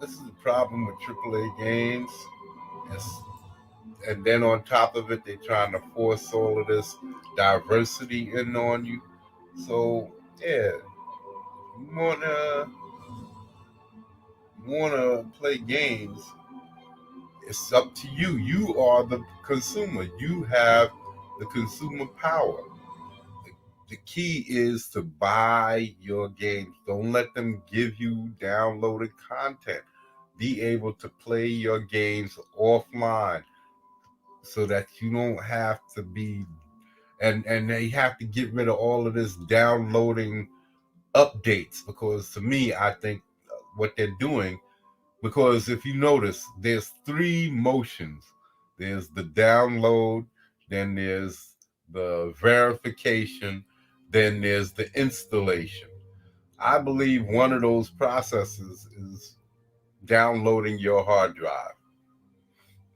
This is the problem with AAA games. It's, and then on top of it, they're trying to force all of this diversity in on you. So yeah, You wanna play games, it's up to you. You are the consumer. You have the consumer power. The key is to buy your games. Don't let them give you downloaded content. Be able to play your games offline so that you don't have to be and they have to get rid of all of this downloading updates, because to me I think what they're doing, because if you notice there's three motions. There's the download, then there's the verification, then there's the installation. I believe one of those processes is downloading your hard drive.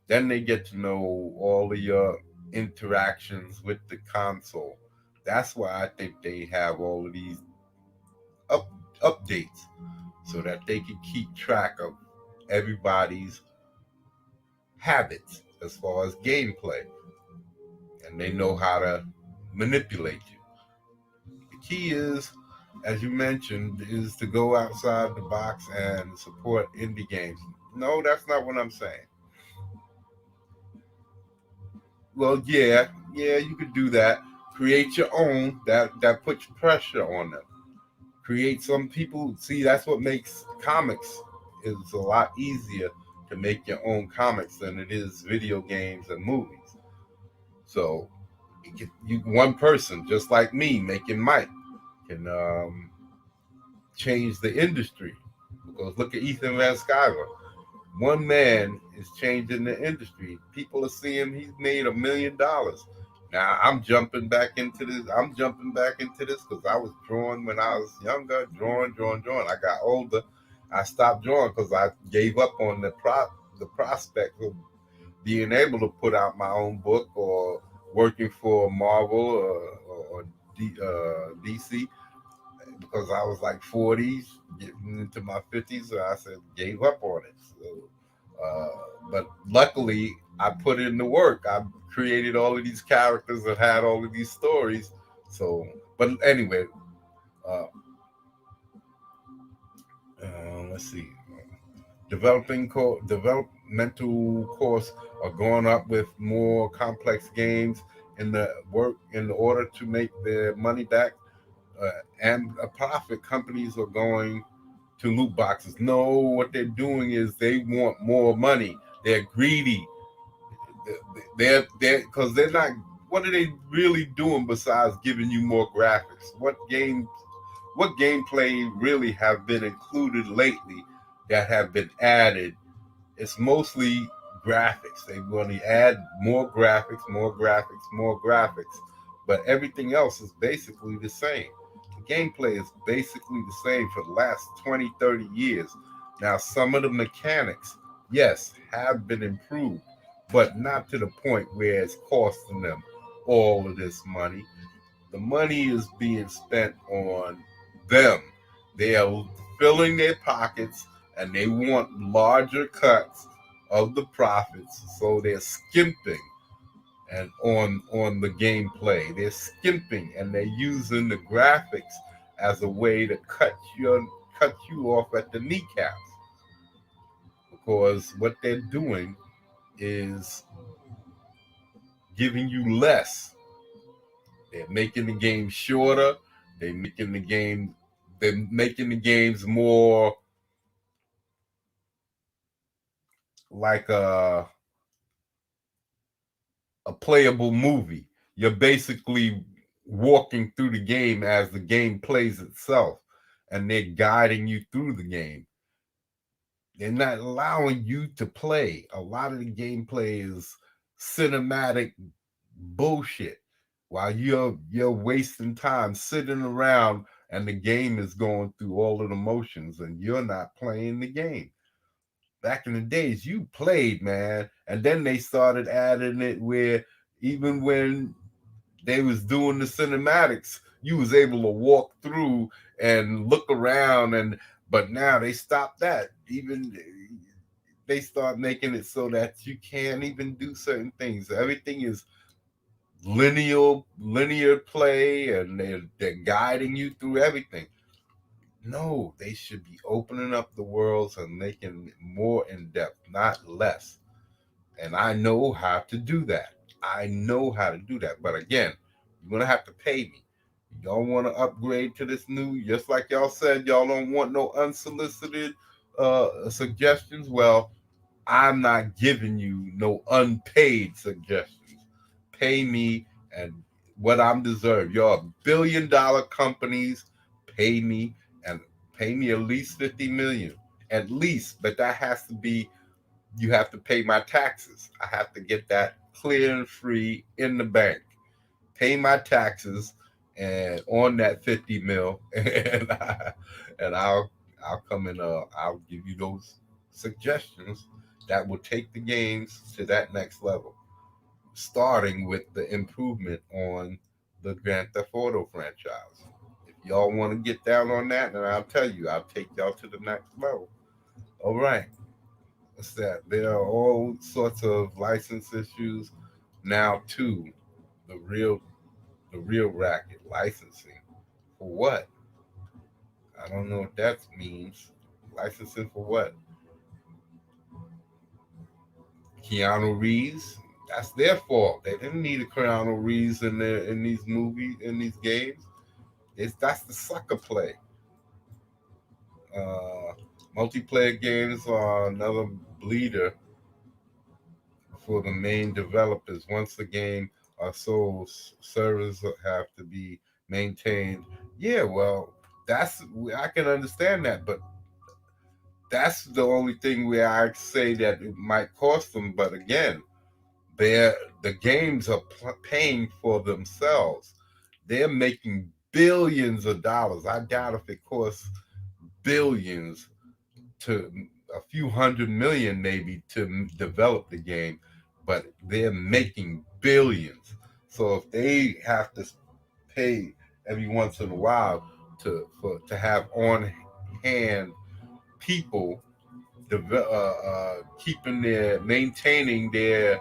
Then they get to know all of your interactions with the console. That's why I think they have all of these updates, so that they can keep track of everybody's habits as far as gameplay, and they know how to manipulate you. The key is, as you mentioned, is to go outside the box and support indie games. No, that's not what I'm saying. Well, yeah, you could do that. Create your own. That puts pressure on them. Create some people. See, that's what makes comics is a lot easier to make your own comics than it is video games and movies. So, one person, just like me, making Mike, can change the industry. Because look at Ethan Van Sciver. One man is changing the industry. People are seeing he's made $1 million. Now I'm jumping back into this. Because I was drawing when I was younger, drawing. I got older. I stopped drawing because I gave up on the prospect of being able to put out my own book or working for Marvel or DC, because I was like 40s, getting into my 50s, so I said gave up on it. So, but luckily, I put in the work. I created all of these characters that had all of these stories. So, but anyway, uh, let's see. Developmental costs are going up with more complex games in the order to make their money back, and a profit. Companies are going to loot boxes. No, what they're doing is they want more money. They're greedy. They're because they're not. What are they really doing besides giving you more graphics? What gameplay really have been included lately that have been added? It's mostly graphics. They want to add more graphics, but everything else is basically the same. The gameplay is basically the same for the last 20, 30 years. Now, some of the mechanics, yes, have been improved, but not to the point where it's costing them all of this money. The money is being spent on them. They are filling their pockets and they want larger cuts of the profits, so they're skimping and on the gameplay. They're skimping and they're using the graphics as a way to cut you off at the kneecaps, because what they're doing is giving you less. They're making the game shorter. They're making the games more like a playable movie. You're basically walking through the game as the game plays itself, and they're guiding you through the game. They're not allowing you to play. A lot of the gameplay is cinematic bullshit, while you're wasting time sitting around and the game is going through all of the motions and you're not playing the game. Back in the days, you played, man, and then they started adding it where even when they was doing the cinematics, you was able to walk through and look around, and but now they stopped that. Even they start making it so that you can't even do certain things. Everything is linear play, and they're guiding you through everything. No, they should be opening up the worlds and making it more in depth, not less. And I know how to do that. I know how to do that. But again, you're gonna have to pay me. Y'all want to upgrade to this new, just like y'all said, y'all don't want no unsolicited suggestions. Well, I'm not giving you no unpaid suggestions. Pay me and what I'm deserved. Y'all $1 billion companies, pay me and pay me at least 50 million. At least, but that has to be, you have to pay my taxes. I have to get that clear and free in the bank. Pay my taxes and on that 50 mil and I'll come in I'll give you those suggestions that will take the games to that next level, starting with the improvement on the Grand Theft Auto franchise. If y'all want to get down on that, then I'll tell you, I'll take y'all to the next level. All right. What's that? There are all sorts of license issues now too. The real the real racket licensing. For what? I don't know what that means. Licensing for what? Keanu Reeves. That's their fault. They didn't need a Keanu Reeves in these movies, in these games. That's the sucker play. Uh, Multiplayer games are another bleeder for the main developers. Once the game are sold, servers have to be maintained. Yeah, well, that's, I can understand that, but that's the only thing where I say that it might cost them. But again, the games are paying for themselves. They're making billions of dollars. I doubt if it costs billions to a few hundred million maybe to develop the game, but they're making billions. So if they have to pay every once in a while to have on hand people keeping their maintaining their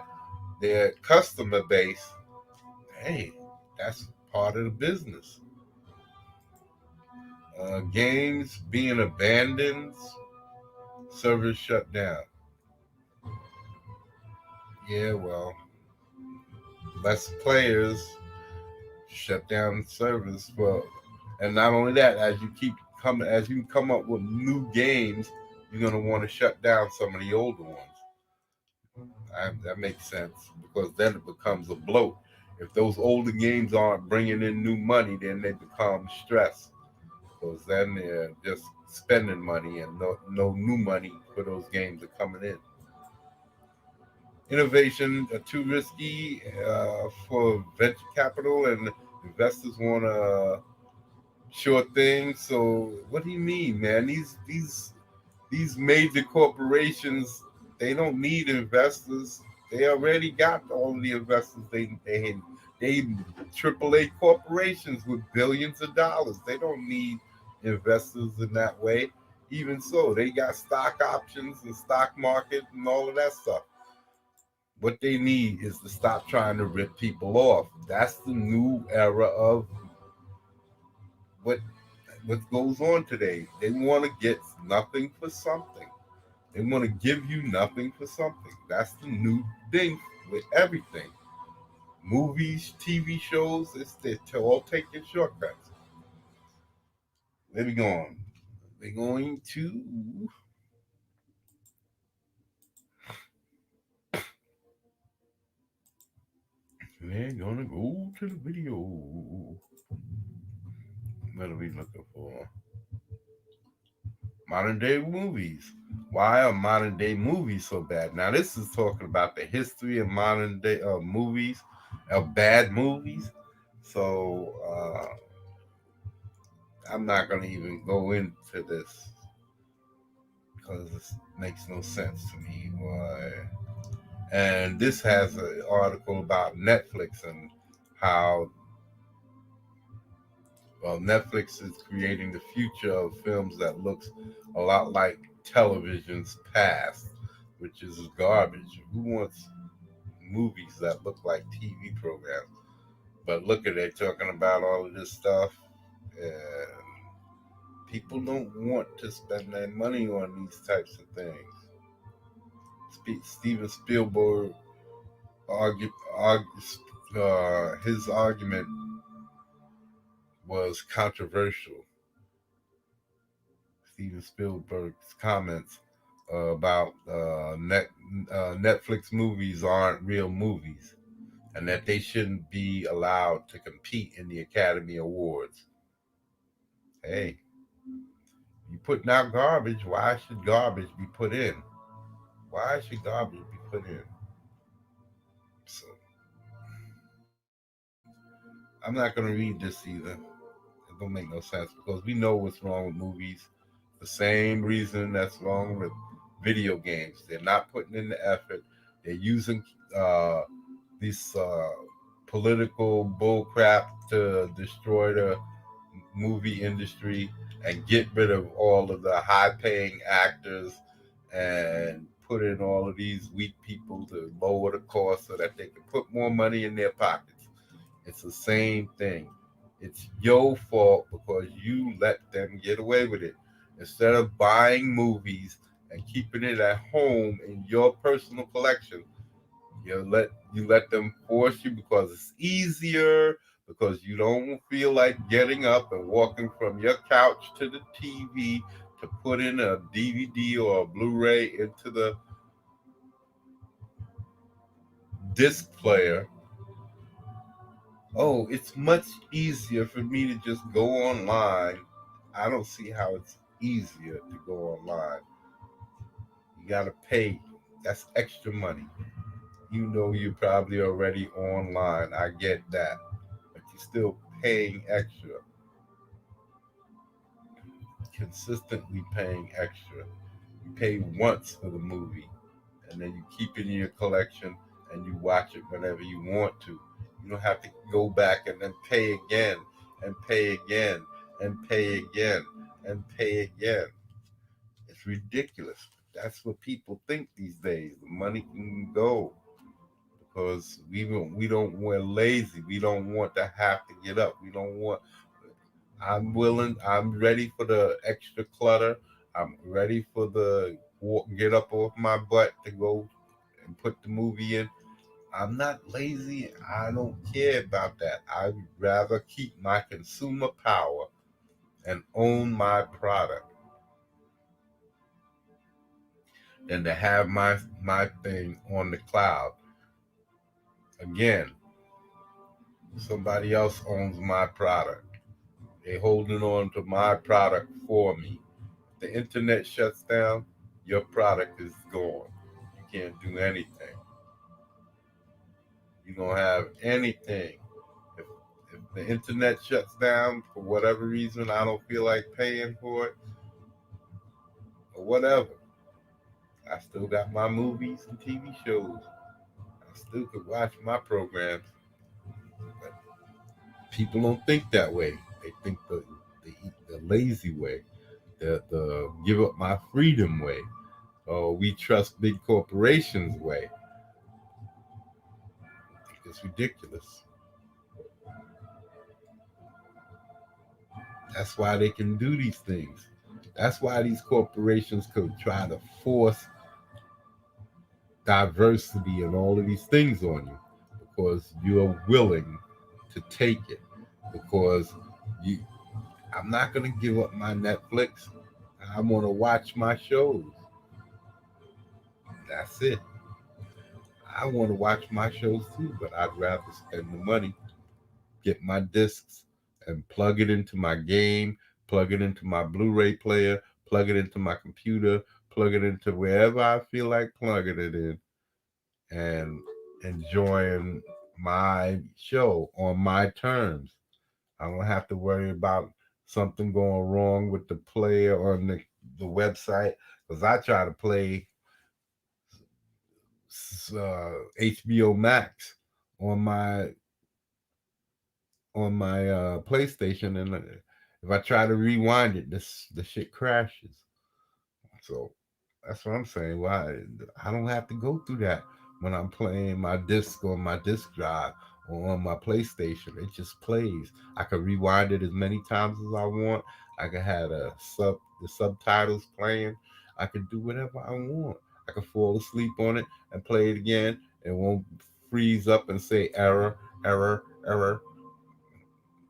customer base, hey, that's part of the business. Games being abandoned, servers shut down. Yeah, well, less players shut down servers for, and not only that, as you come up with new games, you're gonna want to shut down some of the older ones. That makes sense because then it becomes a bloat. If those older games aren't bringing in new money, then they become stressed because then they're just spending money and no new money for those games are coming in. Innovation are too risky for venture capital, and investors want a sure thing. So what do you mean, man? These major corporations, they don't need investors. They already got all of the investors they AAA corporations with billions of dollars. They don't need investors in that way. Even so, they got stock options and stock market and all of that stuff. What they need is to stop trying to rip people off. That's the new era of what what goes on today. They want to get nothing for something. They want to give you nothing for something. That's the new thing with everything. Movies, TV shows, they're all taking shortcuts. Where we going? We're going to we're gonna go to the video. What are we looking for? Modern day movies. Why are modern day movies so bad? Now, this is talking about the history of modern day movies, of bad movies. So, I'm not going to even go into this because it makes no sense to me. Why? And this has an article about Netflix and how Netflix is creating the future of films that looks a lot like television's past, which is garbage. Who wants movies that look like TV programs? But look at they talking about all of this stuff, and People don't want to spend their money on these types of things. Steven Spielberg his argument was controversial. Steven Spielberg's comments about Netflix movies aren't real movies and that they shouldn't be allowed to compete in the Academy Awards. Hey, you putting out garbage. Why should garbage be put in? Why should garbage be put in? So I'm not going to read this either. It don't make no sense because we know what's wrong with movies. The same reason that's wrong with video games. They're not putting in the effort. They're using uh, this political bullcrap to destroy the movie industry and get rid of all of the high-paying actors and put in all of these weak people to lower the cost so that they can put more money in their pockets. It's the same thing. It's your fault because you let them get away with it. Instead of buying movies and keeping it at home in your personal collection, you let them force you because it's easier, because you don't feel like getting up and walking from your couch to the TV to put in a DVD or a Blu-ray into the disc player. Oh, it's much easier for me to just go online. I don't see how it's easier to go online. You got to pay. That's extra money. You know you're probably already online. I get that. But you're still paying extra. Consistently paying extra. You pay once for the movie and then you keep it in your collection and you watch it whenever you want to. You don't have to go back and then pay again and pay again and pay again and pay again. It's ridiculous. That's what people think these days. The money can go because we're lazy. We don't want to have to get up. We don't want. I'm ready for the extra clutter. I'm ready for the get up off my butt to go and put the movie in. I'm not lazy. I don't care about that. I'd rather keep my consumer power and own my product than to have my thing on the cloud. Again, somebody else owns my product. They holding on to my product for me. If the internet shuts down, your product is gone. You can't do anything. You don't have anything. If, if the internet shuts down for whatever reason, I don't feel like paying for it or whatever. I still got my movies and TV shows. I still could watch my programs. But people don't think that way. They think the lazy way, the give up my freedom way, or we trust big corporations way. It's ridiculous. That's why they can do these things. That's why these corporations could try to force diversity and all of these things on you because you're willing to take it. Because you, I'm not going to give up my Netflix. I want to watch my shows. That's it. I want to watch my shows too, but I'd rather spend the money, get my discs, and plug it into my game, plug it into my Blu-ray player, plug it into my computer, plug it into wherever I feel like plugging it in, and enjoying my show on my terms. I don't have to worry about something going wrong with the player on the website because I try to play HBO Max on my PlayStation, and if I try to rewind it, the shit crashes. So that's what I'm saying. Why I don't have to go through that when I'm playing my disc on my disc drive or on my PlayStation. It just plays. I can rewind it as many times as I want. I could have the subtitles playing. I could do whatever I want. I could fall asleep on it and play it again. It won't freeze up and say error, error, error.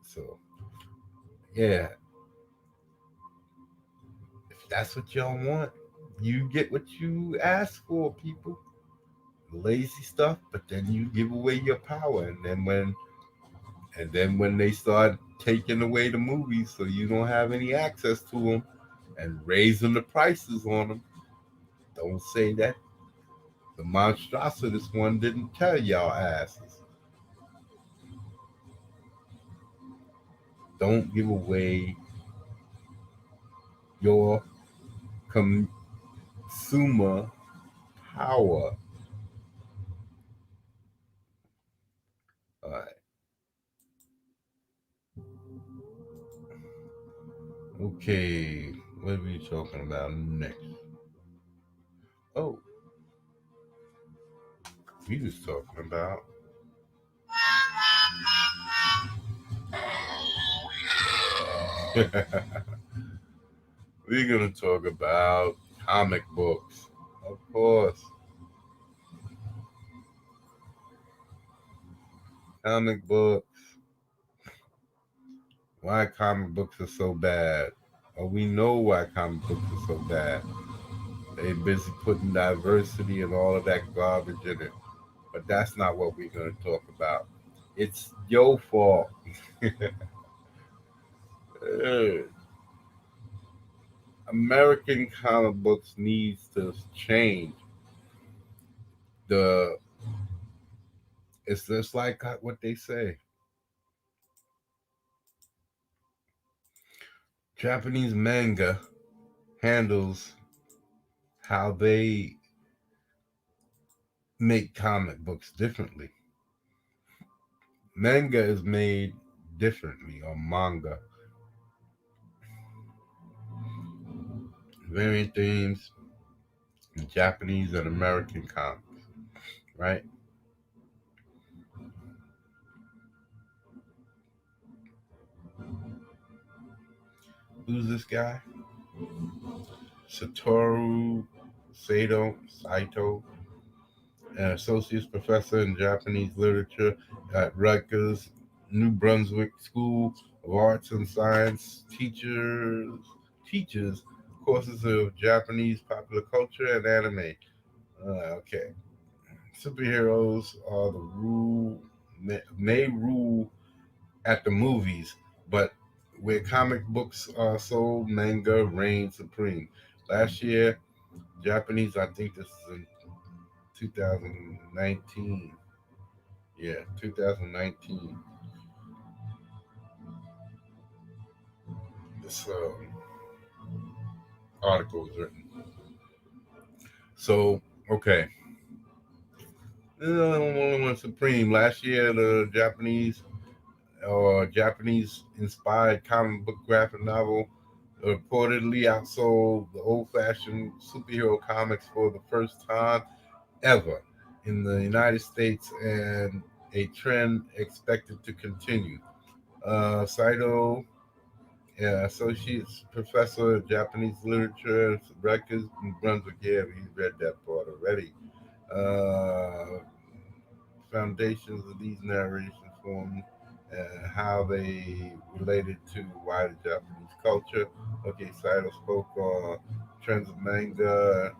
So yeah, if that's what y'all want, you get what you ask for, people. Lazy stuff, but then you give away your power, and then when they start taking away the movies, so you don't have any access to them, and raising the prices on them, don't say that the monstrosities one didn't tell y'all asses. Don't give away your consumer power. All right. Okay. What are we talking about next? Oh, we was talking about. We're gonna talk about comic books, of course. Comic books. Why comic books are so bad? Well, we know why comic books are so bad. They busy putting diversity and all of that garbage in it. But that's not what we're going to talk about. It's your fault. Uh, American comic books needs to change. The It's just like what they say. Japanese manga handles how they make comic books differently. Manga is made differently, or manga. Variant themes in Japanese and American comics, right? Who's this guy? Satoru Saito, an associate professor in Japanese literature at Rutgers, New Brunswick School of Arts and Science. Teaches courses of Japanese popular culture and anime. Okay, superheroes are the rule may rule at the movies, but where comic books are sold, manga reigns supreme. Last year, Japanese, I think this is in 2019. Yeah, 2019. This article was written. So, okay. Only one supreme. Last year, the Japanese inspired comic book graphic novel reportedly outsold the old fashioned superhero comics for the first time ever in the United States, and a trend expected to continue. Saito, yeah, associate professor of Japanese literature, Rutgers, New Brunswick. Yeah, we read that part already. Uh, Foundations of these narrations form how they related to wider Japanese culture. Okay, Saito spoke on trends of manga,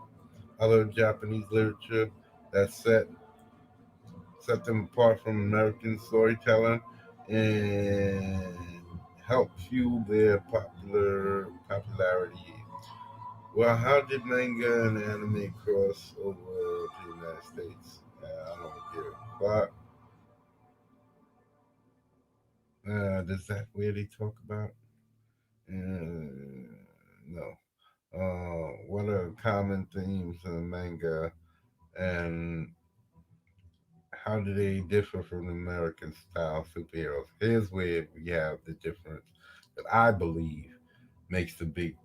other Japanese literature that set them apart from American storytelling and help fuel their popularity. Well, how did manga and anime cross over to the United States? I don't give a fuck. Does that where they talk about? No. What are common themes in manga, and how do they differ from the American style superheroes? Here's where we have the difference that I believe makes the big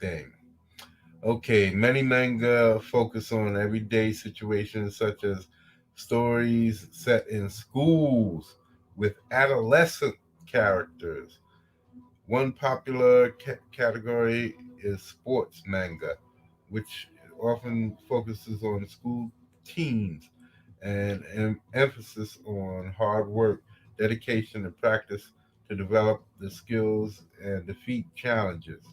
thing. Okay, many manga focus on everyday situations such as stories set in schools with adolescent characters, One popular category is sports manga, which often focuses on school teams and emphasis on hard work, dedication, and practice to develop the skills and defeat challenges.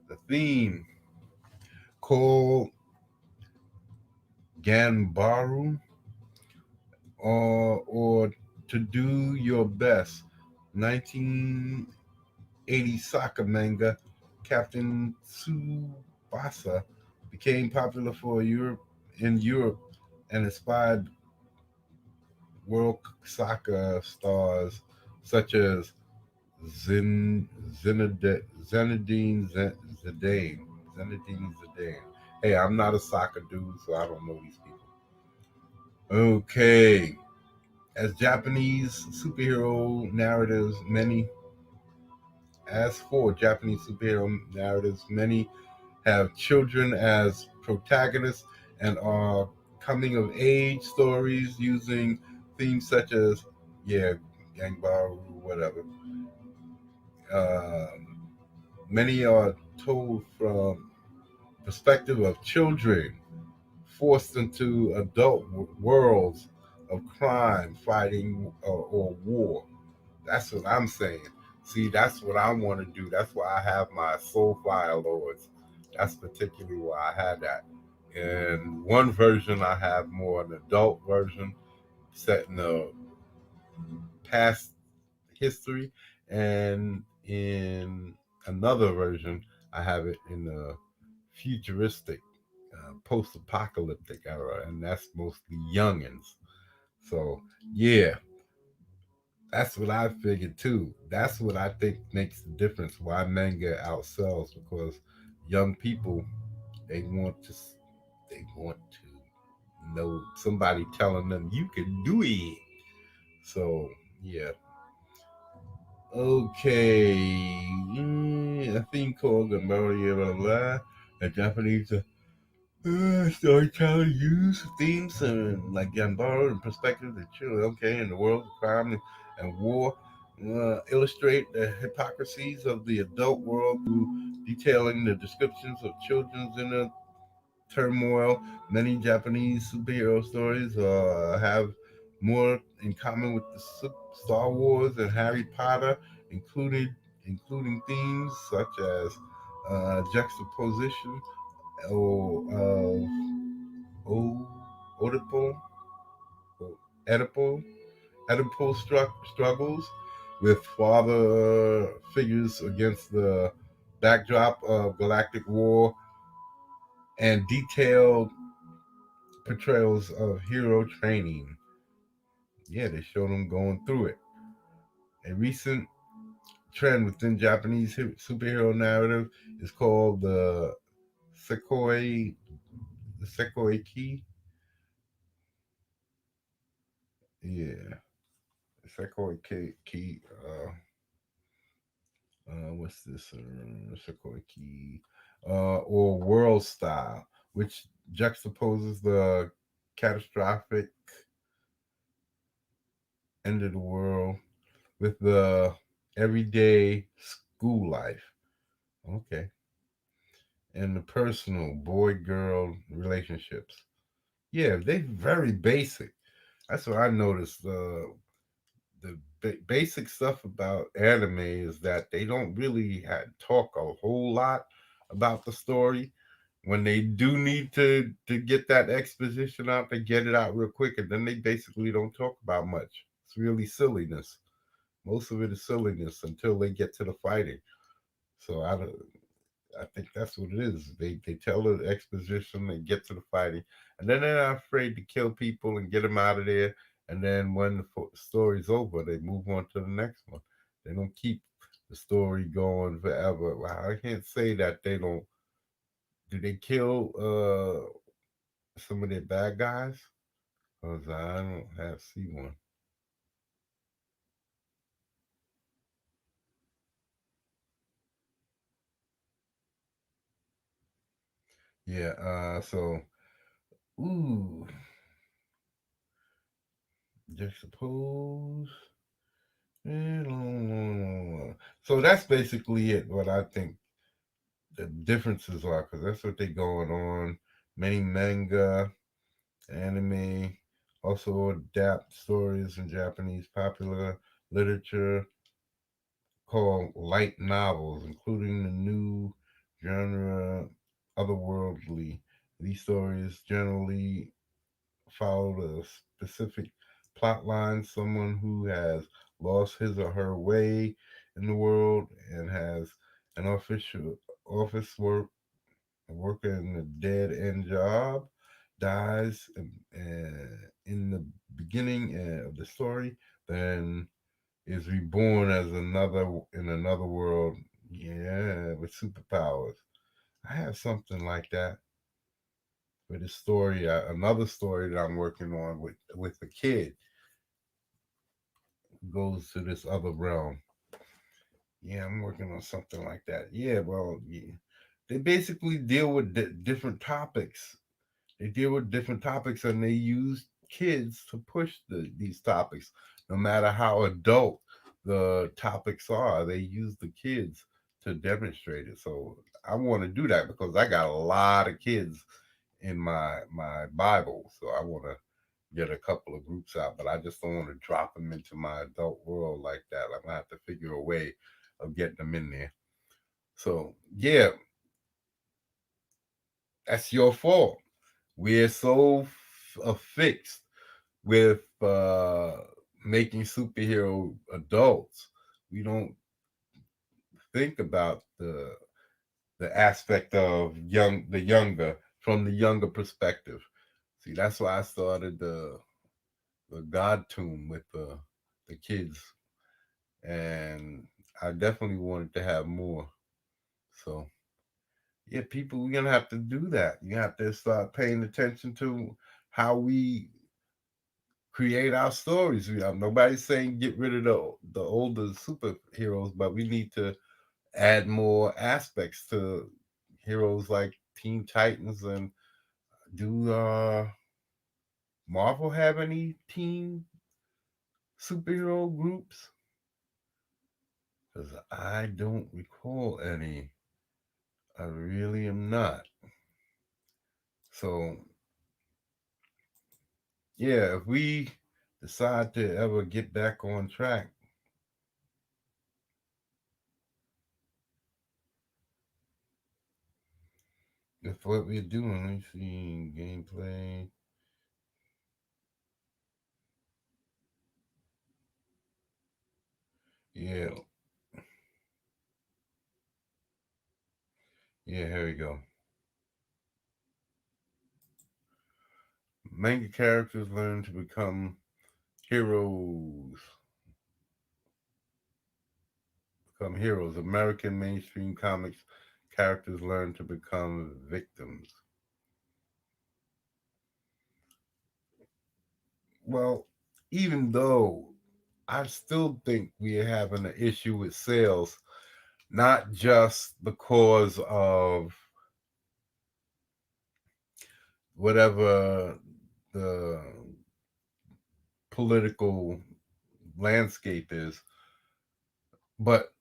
The theme called Ganbaru, or To Do Your Best, 1980 soccer manga. Captain Tsubasa became popular for Europe in Europe and inspired world soccer stars such as Zinedine Zidane. Zinedine Zidane. Hey, I'm not a soccer dude, so I don't know these people. Okay. As Japanese superhero narratives, many as for Japanese superhero narratives, many have children as protagonists and are coming of age stories using themes such as, yeah, Gangbaru, whatever. Um, Many are told from perspective of children forced into adult worlds of crime, fighting, or war. That's what I'm saying. See, that's what I want to do. That's why I have my Soulfire Lords. That's particularly why I had that. In one version, I have more an adult version set in the past history, and in another version, I have it in the futuristic, post-apocalyptic era, and that's mostly youngins. So, yeah, that's what I figured too. That's what I think makes the difference. Why manga outsells, because young people, they want to know somebody telling them you can do it. So yeah, okay. A theme called the Mario blah, blah, blah. A Japanese storyteller use themes and like Gambaro and perspective that children, okay, in the world of crime and war, illustrate the hypocrisies of the adult world through detailing the descriptions of children's inner turmoil. Many Japanese superhero stories have more in common with the Star Wars and Harry Potter, including themes such as juxtaposition of Oedipal, Oedipal, Oedipal struggles with father figures against the backdrop of galactic war and detailed portrayals of hero training. Yeah, they showed them going through it. A recent trend within Japanese superhero narrative is called the Sekoi, the Sekoi Ki. Yeah, Sekoi Ki. What's this? Sekoi Ki. Or world style, which juxtaposes the catastrophic end of the world with the everyday school life. Okay. And the personal boy girl relationships. Yeah, they very basic. That's what I noticed. The basic stuff about anime is that they don't really talk a whole lot about the story. When they do need to get that exposition out, they get it out real quick, and then they basically don't talk about much. It's really silliness. Most of it is silliness until they get to the fighting. So I think that's what it is. They tell the exposition, they get to the fighting, and then they're not afraid to kill people and get them out of there. And then when the story's over, they move on to the next one. They don't keep the story going forever. Well, I can't say that they don't. Do they kill some of their bad guys? Cause I don't have see one. Yeah. So, ooh, just suppose. So that's basically it. What I think the differences are, because that's what they going on. Many manga, anime, also adapt stories in Japanese popular literature called light novels, including the new genre otherworldly. These stories generally follow a specific plot line, someone who has lost his or her way in the world and has an official office working a dead end job, dies in the beginning of the story, then is reborn as another in another world. Yeah, with superpowers. I have something like that with a story, another story that I'm working on with the kid goes to this other realm. Yeah, I'm working on something like that. Yeah, well, yeah. They basically deal with different topics. They deal with different topics, and they use kids to push these topics. No matter how adult the topics are, they use the kids to demonstrate it. So I want to do that because I got a lot of kids in my Bible. So I want to get a couple of groups out, but I just don't want to drop them into my adult world like that. I'm gonna have to figure a way of getting them in there. So yeah, that's your fault. We're so affixed with making superhero adults. We don't think about the aspect of the younger from the younger perspective. See, that's why I started the God Tomb with the kids, and I definitely wanted to have more. So yeah, people, we're gonna have to do that. You have to start paying attention to how we create our stories. Nobody's saying get rid of the older superheroes, but we need to add more aspects to heroes like Teen Titans. And do Marvel have any teen superhero groups? Because I don't recall any. I really am not. So yeah, if we decide to ever get back on track, with what we're doing, let me see gameplay. Yeah, yeah, here we go. Manga characters learn to heroes. Become heroes. American mainstream comics characters learn to become victims. Well, even though I still think we're having an issue with sales, not just because of whatever the political landscape is, but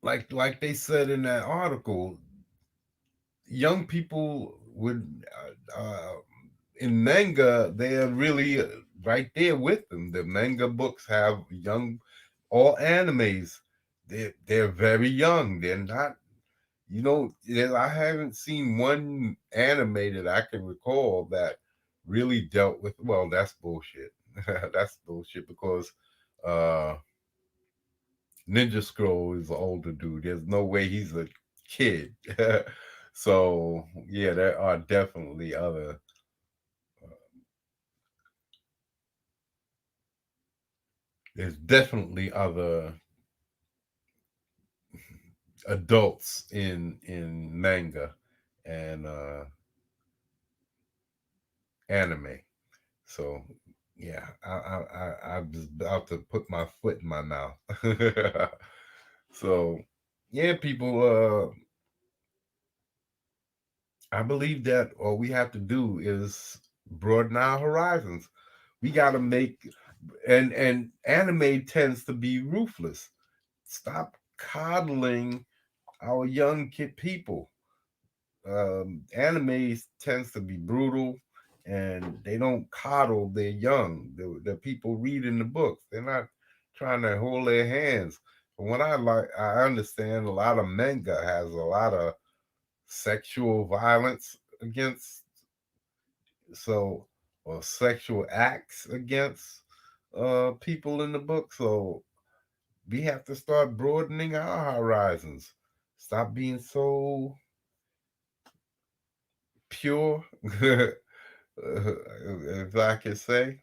like they said in that article, young people would in manga, they are really right there with them. The manga books have young, all animes. They're very young. They're not. I haven't seen one anime that I can recall that really dealt with. Well, that's bullshit. That's bullshit because uh Ninja Scroll is an older dude. There's no way he's a kid. So yeah, there are definitely there's definitely other adults in manga and anime. So yeah, I'm just about to put my foot in my mouth. So yeah, people, I believe that all we have to do is broaden our horizons. We got to make. And anime tends to be ruthless. Stop coddling our young kid people. Anime tends to be brutal, and they don't coddle their young. The people reading the books. They're not trying to hold their hands. But what I understand a lot of manga has a lot of sexual violence against, so, or sexual acts against people in the book. So we have to start broadening our horizons. Stop being so pure, if I could say.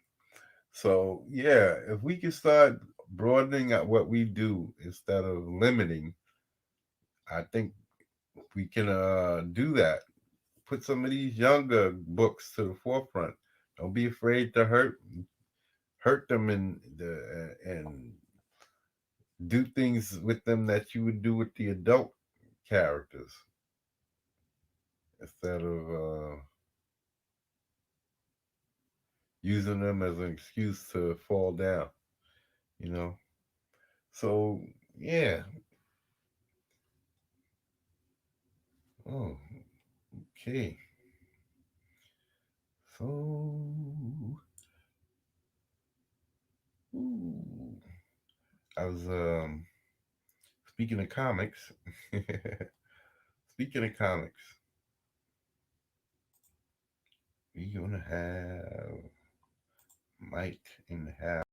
So yeah, if we can start broadening out what we do instead of limiting, I think we can do that. Put some of these younger books to the forefront. Don't be afraid to hurt them and do things with them that you would do with the adult characters instead of using them as an excuse to fall down, you know. So yeah. Oh, okay. So ooh, I was speaking of comics. Speaking of comics, we're gonna have Mike in the house.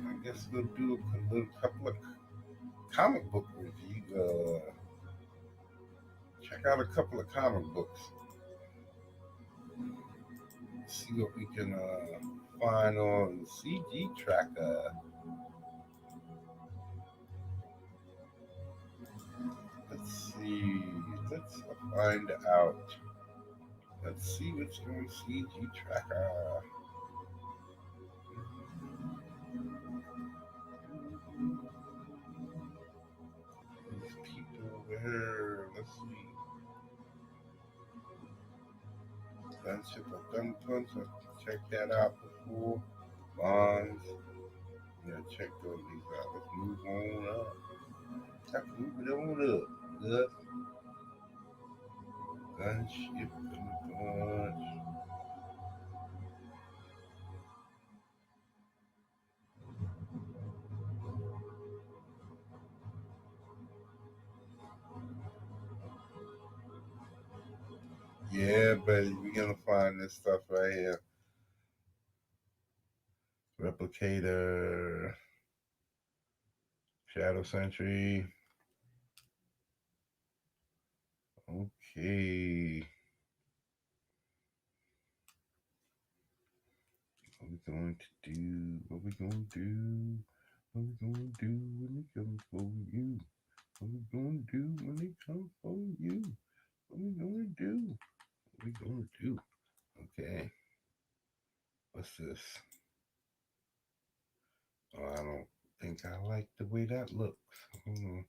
I guess we'll do a little couple of comic book review. Check out a couple of comic books. See what we can find on CG Tracker. Let's see. Let's find out. Let's see what's on CG Tracker. These people over here. Let's see. Gunship or Gun Punch. Check that out before. Bonds. Yeah, check those these out. Let's move on up. Let's move it on up. Good. Gunship and Punch. Yeah, buddy, we're gonna find this stuff right here. Replicator, Shadow Sentry. Okay. What we going to do? What we gonna do? What we gonna do when it comes for you? What we gonna do when it comes for you? What we gonna do? What we gonna do? Okay. What's this? Oh, I don't think I like the way that looks. Hold on.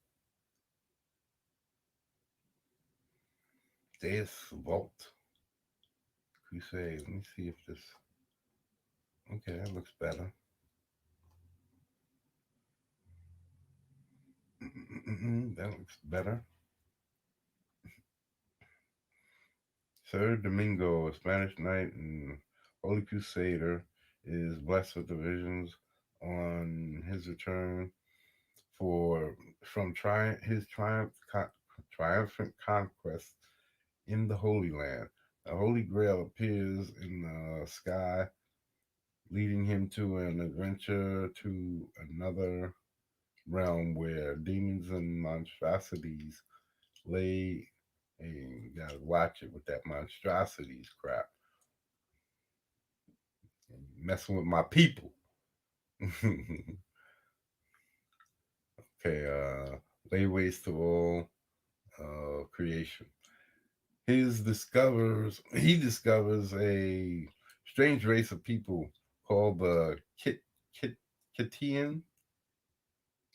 Deus Vault Crusade. Let me see if this. Okay, that looks better. That looks better. Sir Domingo, a Spanish knight and holy crusader, is blessed with the visions on his return for from triumphant conquest in the Holy Land. The Holy Grail appears in the sky, leading him to an adventure to another realm where demons and monstrosities lay. Hey, you gotta watch it with that monstrosities crap. Messing with my people. Okay, lay waste to all creation. He discovers a strange race of people called the Kit Kitian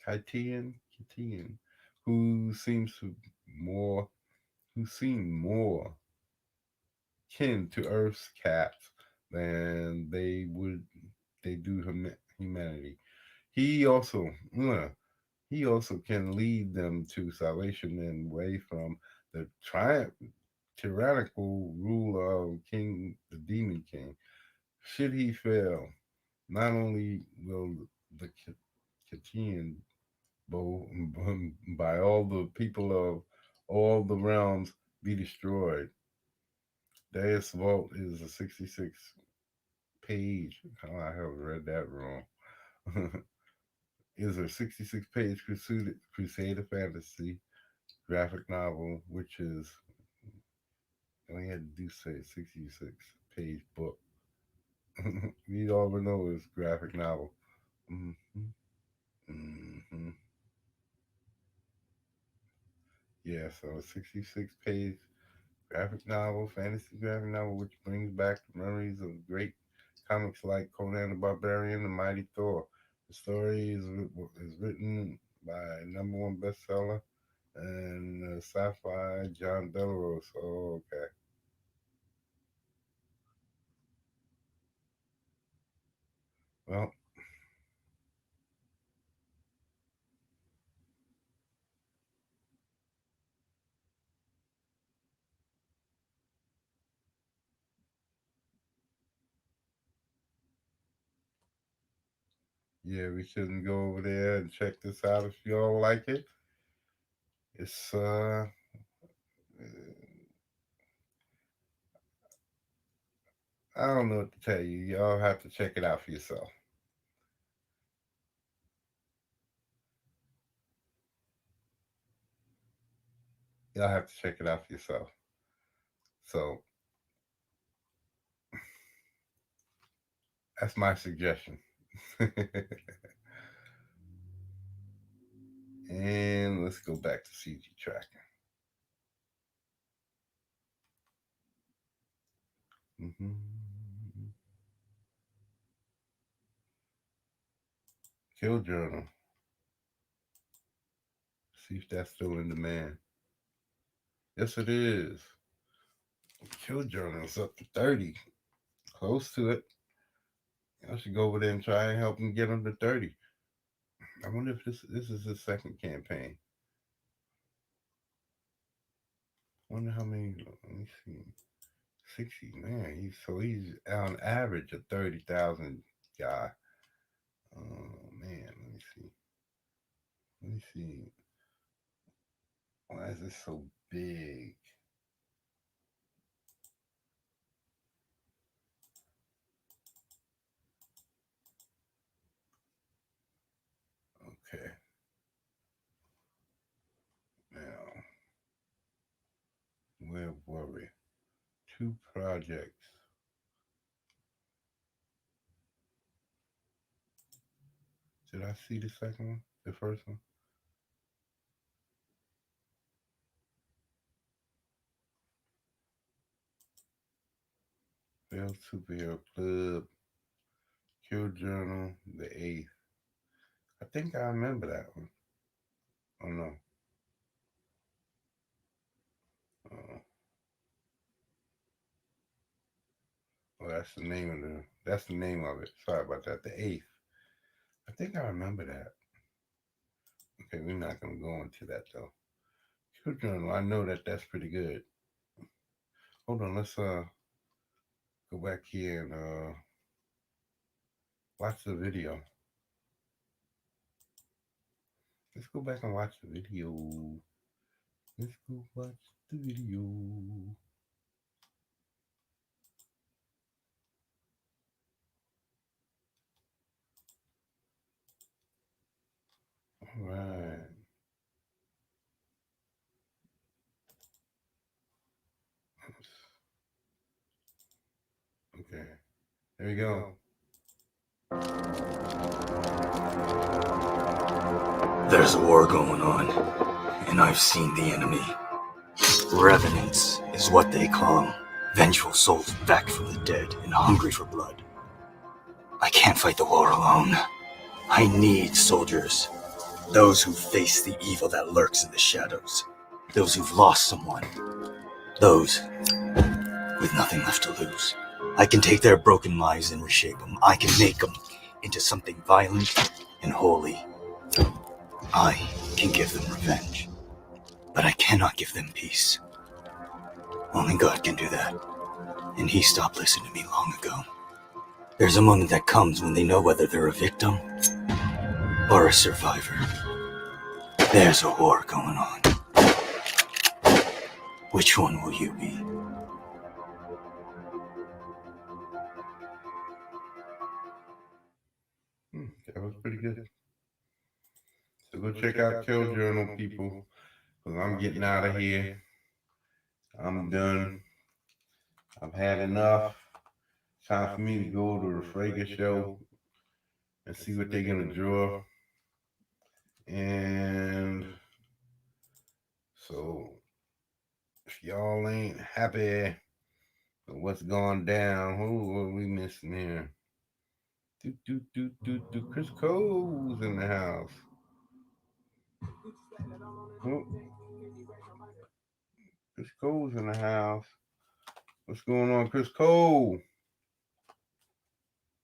Kitian, who seems to more who seem more kin to Earth's cats than they do humanity. He also he also can lead them to salvation and away from the tyrannical rule of King the Demon King. Should he fail, not only will the Katian bow by all the people of all the realms be destroyed. Deus Vault is a 66 page. Oh, I have read that wrong. Is a 66 page Crusader fantasy graphic novel, which is all you had to do say 66 page book. We all we know is graphic novel. Mm-hmm. Mm-hmm. Yeah, so a 66 page graphic novel, fantasy graphic novel, which brings back the memories of great comics like Conan the Barbarian and Mighty Thor. The story is written by number one bestseller and sci-fi John Delarose. Oh, okay. Well, yeah, we shouldn't go over there and check this out if y'all like it. It's I don't know what to tell you. Y'all have to check it out for yourself. Y'all have to check it out for yourself. So that's my suggestion. And let's go back to CG tracking. Kill Journal. See if that's still in demand. Yes, it is. Kill Journal is up to 30. Close to it. I should go over there and try and help him get him to 30. I wonder if this is his second campaign. Wonder how many. Let me see. 60, man. He's on average a 30,000 guy. Oh man, let me see. Let me see. Why is this so big? Okay. Now, where were we? 2 projects. Did I see the second one? The first one? Failed Superhero Club. Kill Journal, the 8th. I think I remember that one. Oh no. Well, that's the name of it. Sorry about that. The 8th. I think I remember that. Okay, we're not gonna go into that though. Kill Journal, I know that's pretty good. Hold on, let's go back here and watch the video. Let's go back and watch the video. Let's go watch the video. All right. Okay. There we go. There's a war going on, and I've seen the enemy. Revenants is what they call them. Vengeful souls back from the dead and hungry for blood. I can't fight the war alone. I need soldiers. Those who face the evil that lurks in the shadows. Those who've lost someone. Those with nothing left to lose. I can take their broken lives and reshape them. I can make them into something violent and holy. I can give them revenge, but I cannot give them peace. Only God can do that, and He stopped listening to me long ago. There's a moment that comes when they know whether they're a victim or a survivor. There's a war going on. Which one will you be? That was pretty good. So go check out Kill Journal, people, because I'm getting out of here. I'm done. I've had enough. Time for me to go to the Frager show and see what they're going to draw. And so, if y'all ain't happy with what's going down, who are we missing here? Chris Cole's in the house. Chris Cole's in the house. What's going on, Chris Cole?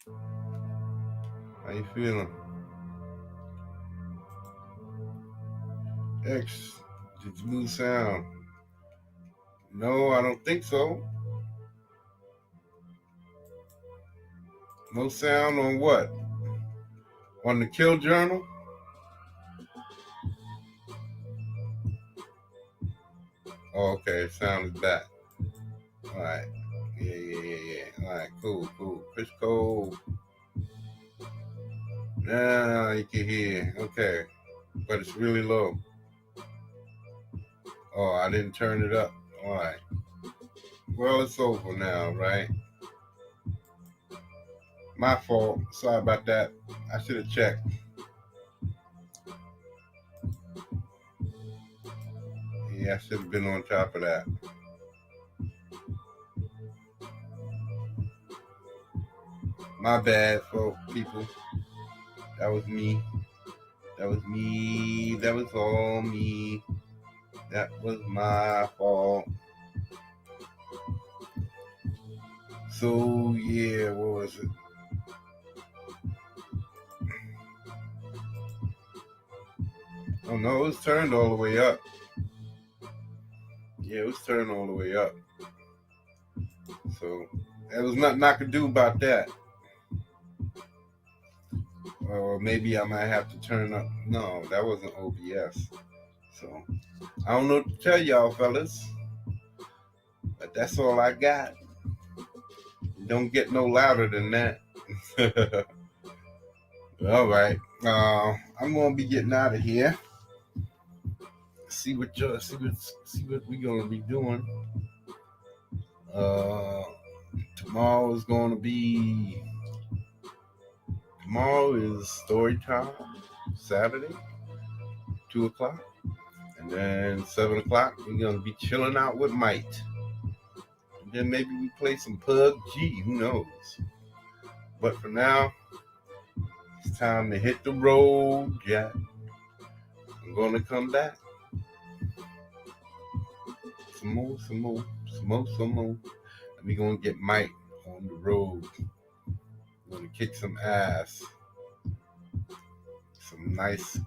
How you feeling? X, did you lose sound? No, I don't think so. No sound on what? On the Kill Journal? Oh, okay, sound is back. All right. Yeah. All right, cool. Chris Cole. Now you can hear. Okay. But it's really low. Oh, I didn't turn it up. All right. Well, it's over now, right? My fault. Sorry about that. I should have checked. Yeah, I should have been on top of that. My bad, folks, people. That was me. That was me. That was all me. That was my fault. So, yeah, what was it? Oh, no, it was turned all the way up. Yeah, it was turned all the way up. So, there was nothing I could do about that. Or maybe I might have to turn up. No, that wasn't OBS. So, I don't know what to tell y'all, fellas. But that's all I got. Don't get no louder than that. All right. I'm gonna be getting out of here. See what we're gonna be doing. Tomorrow is story time. Saturday, 2:00, and then 7:00 we're gonna be chilling out with Mike. And then maybe we play some PUBG. Who knows? But for now, it's time to hit the road, Jack. I'm gonna come back. Some more. And we're gonna get Mike on the road. We're gonna kick some ass. Some nice,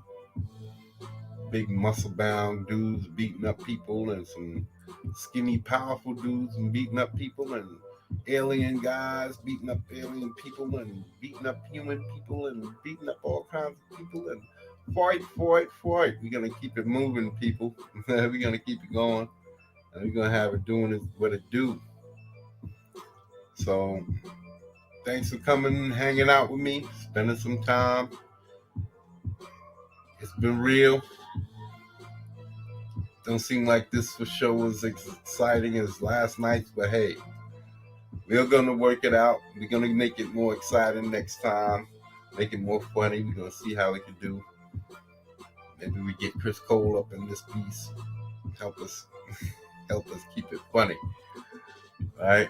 big muscle-bound dudes beating up people, and some skinny, powerful dudes and beating up people, and alien guys beating up alien people, and beating up human people, and beating up all kinds of people, and fight. We're gonna keep it moving, people. We're gonna keep it going, and we're gonna have it doing what it do. So, thanks for coming, hanging out with me, spending some time. It's been real. Don't seem like this for sure was as exciting as last night's, but hey, we're gonna work it out. We're gonna make it more exciting next time, make it more funny. We're gonna see how we can do. Maybe we get Chris Cole up in this piece, help us keep it funny. All right.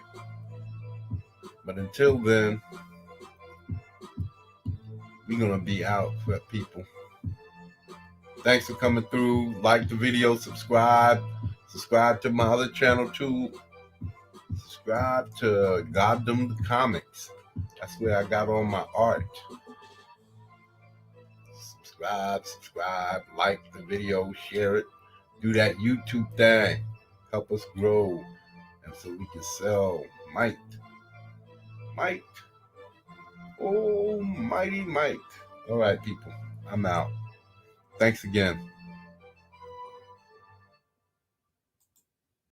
But until then, we're gonna be out for people. Thanks for coming through. Like the video, subscribe to my other channel too. Subscribe to Goddamn Comics. That's where I got all my art. Subscribe, like the video, share it. Do that YouTube thing. Help us grow. And so we can sell Mike. Oh, mighty Mike. All right, people. I'm out. Thanks again.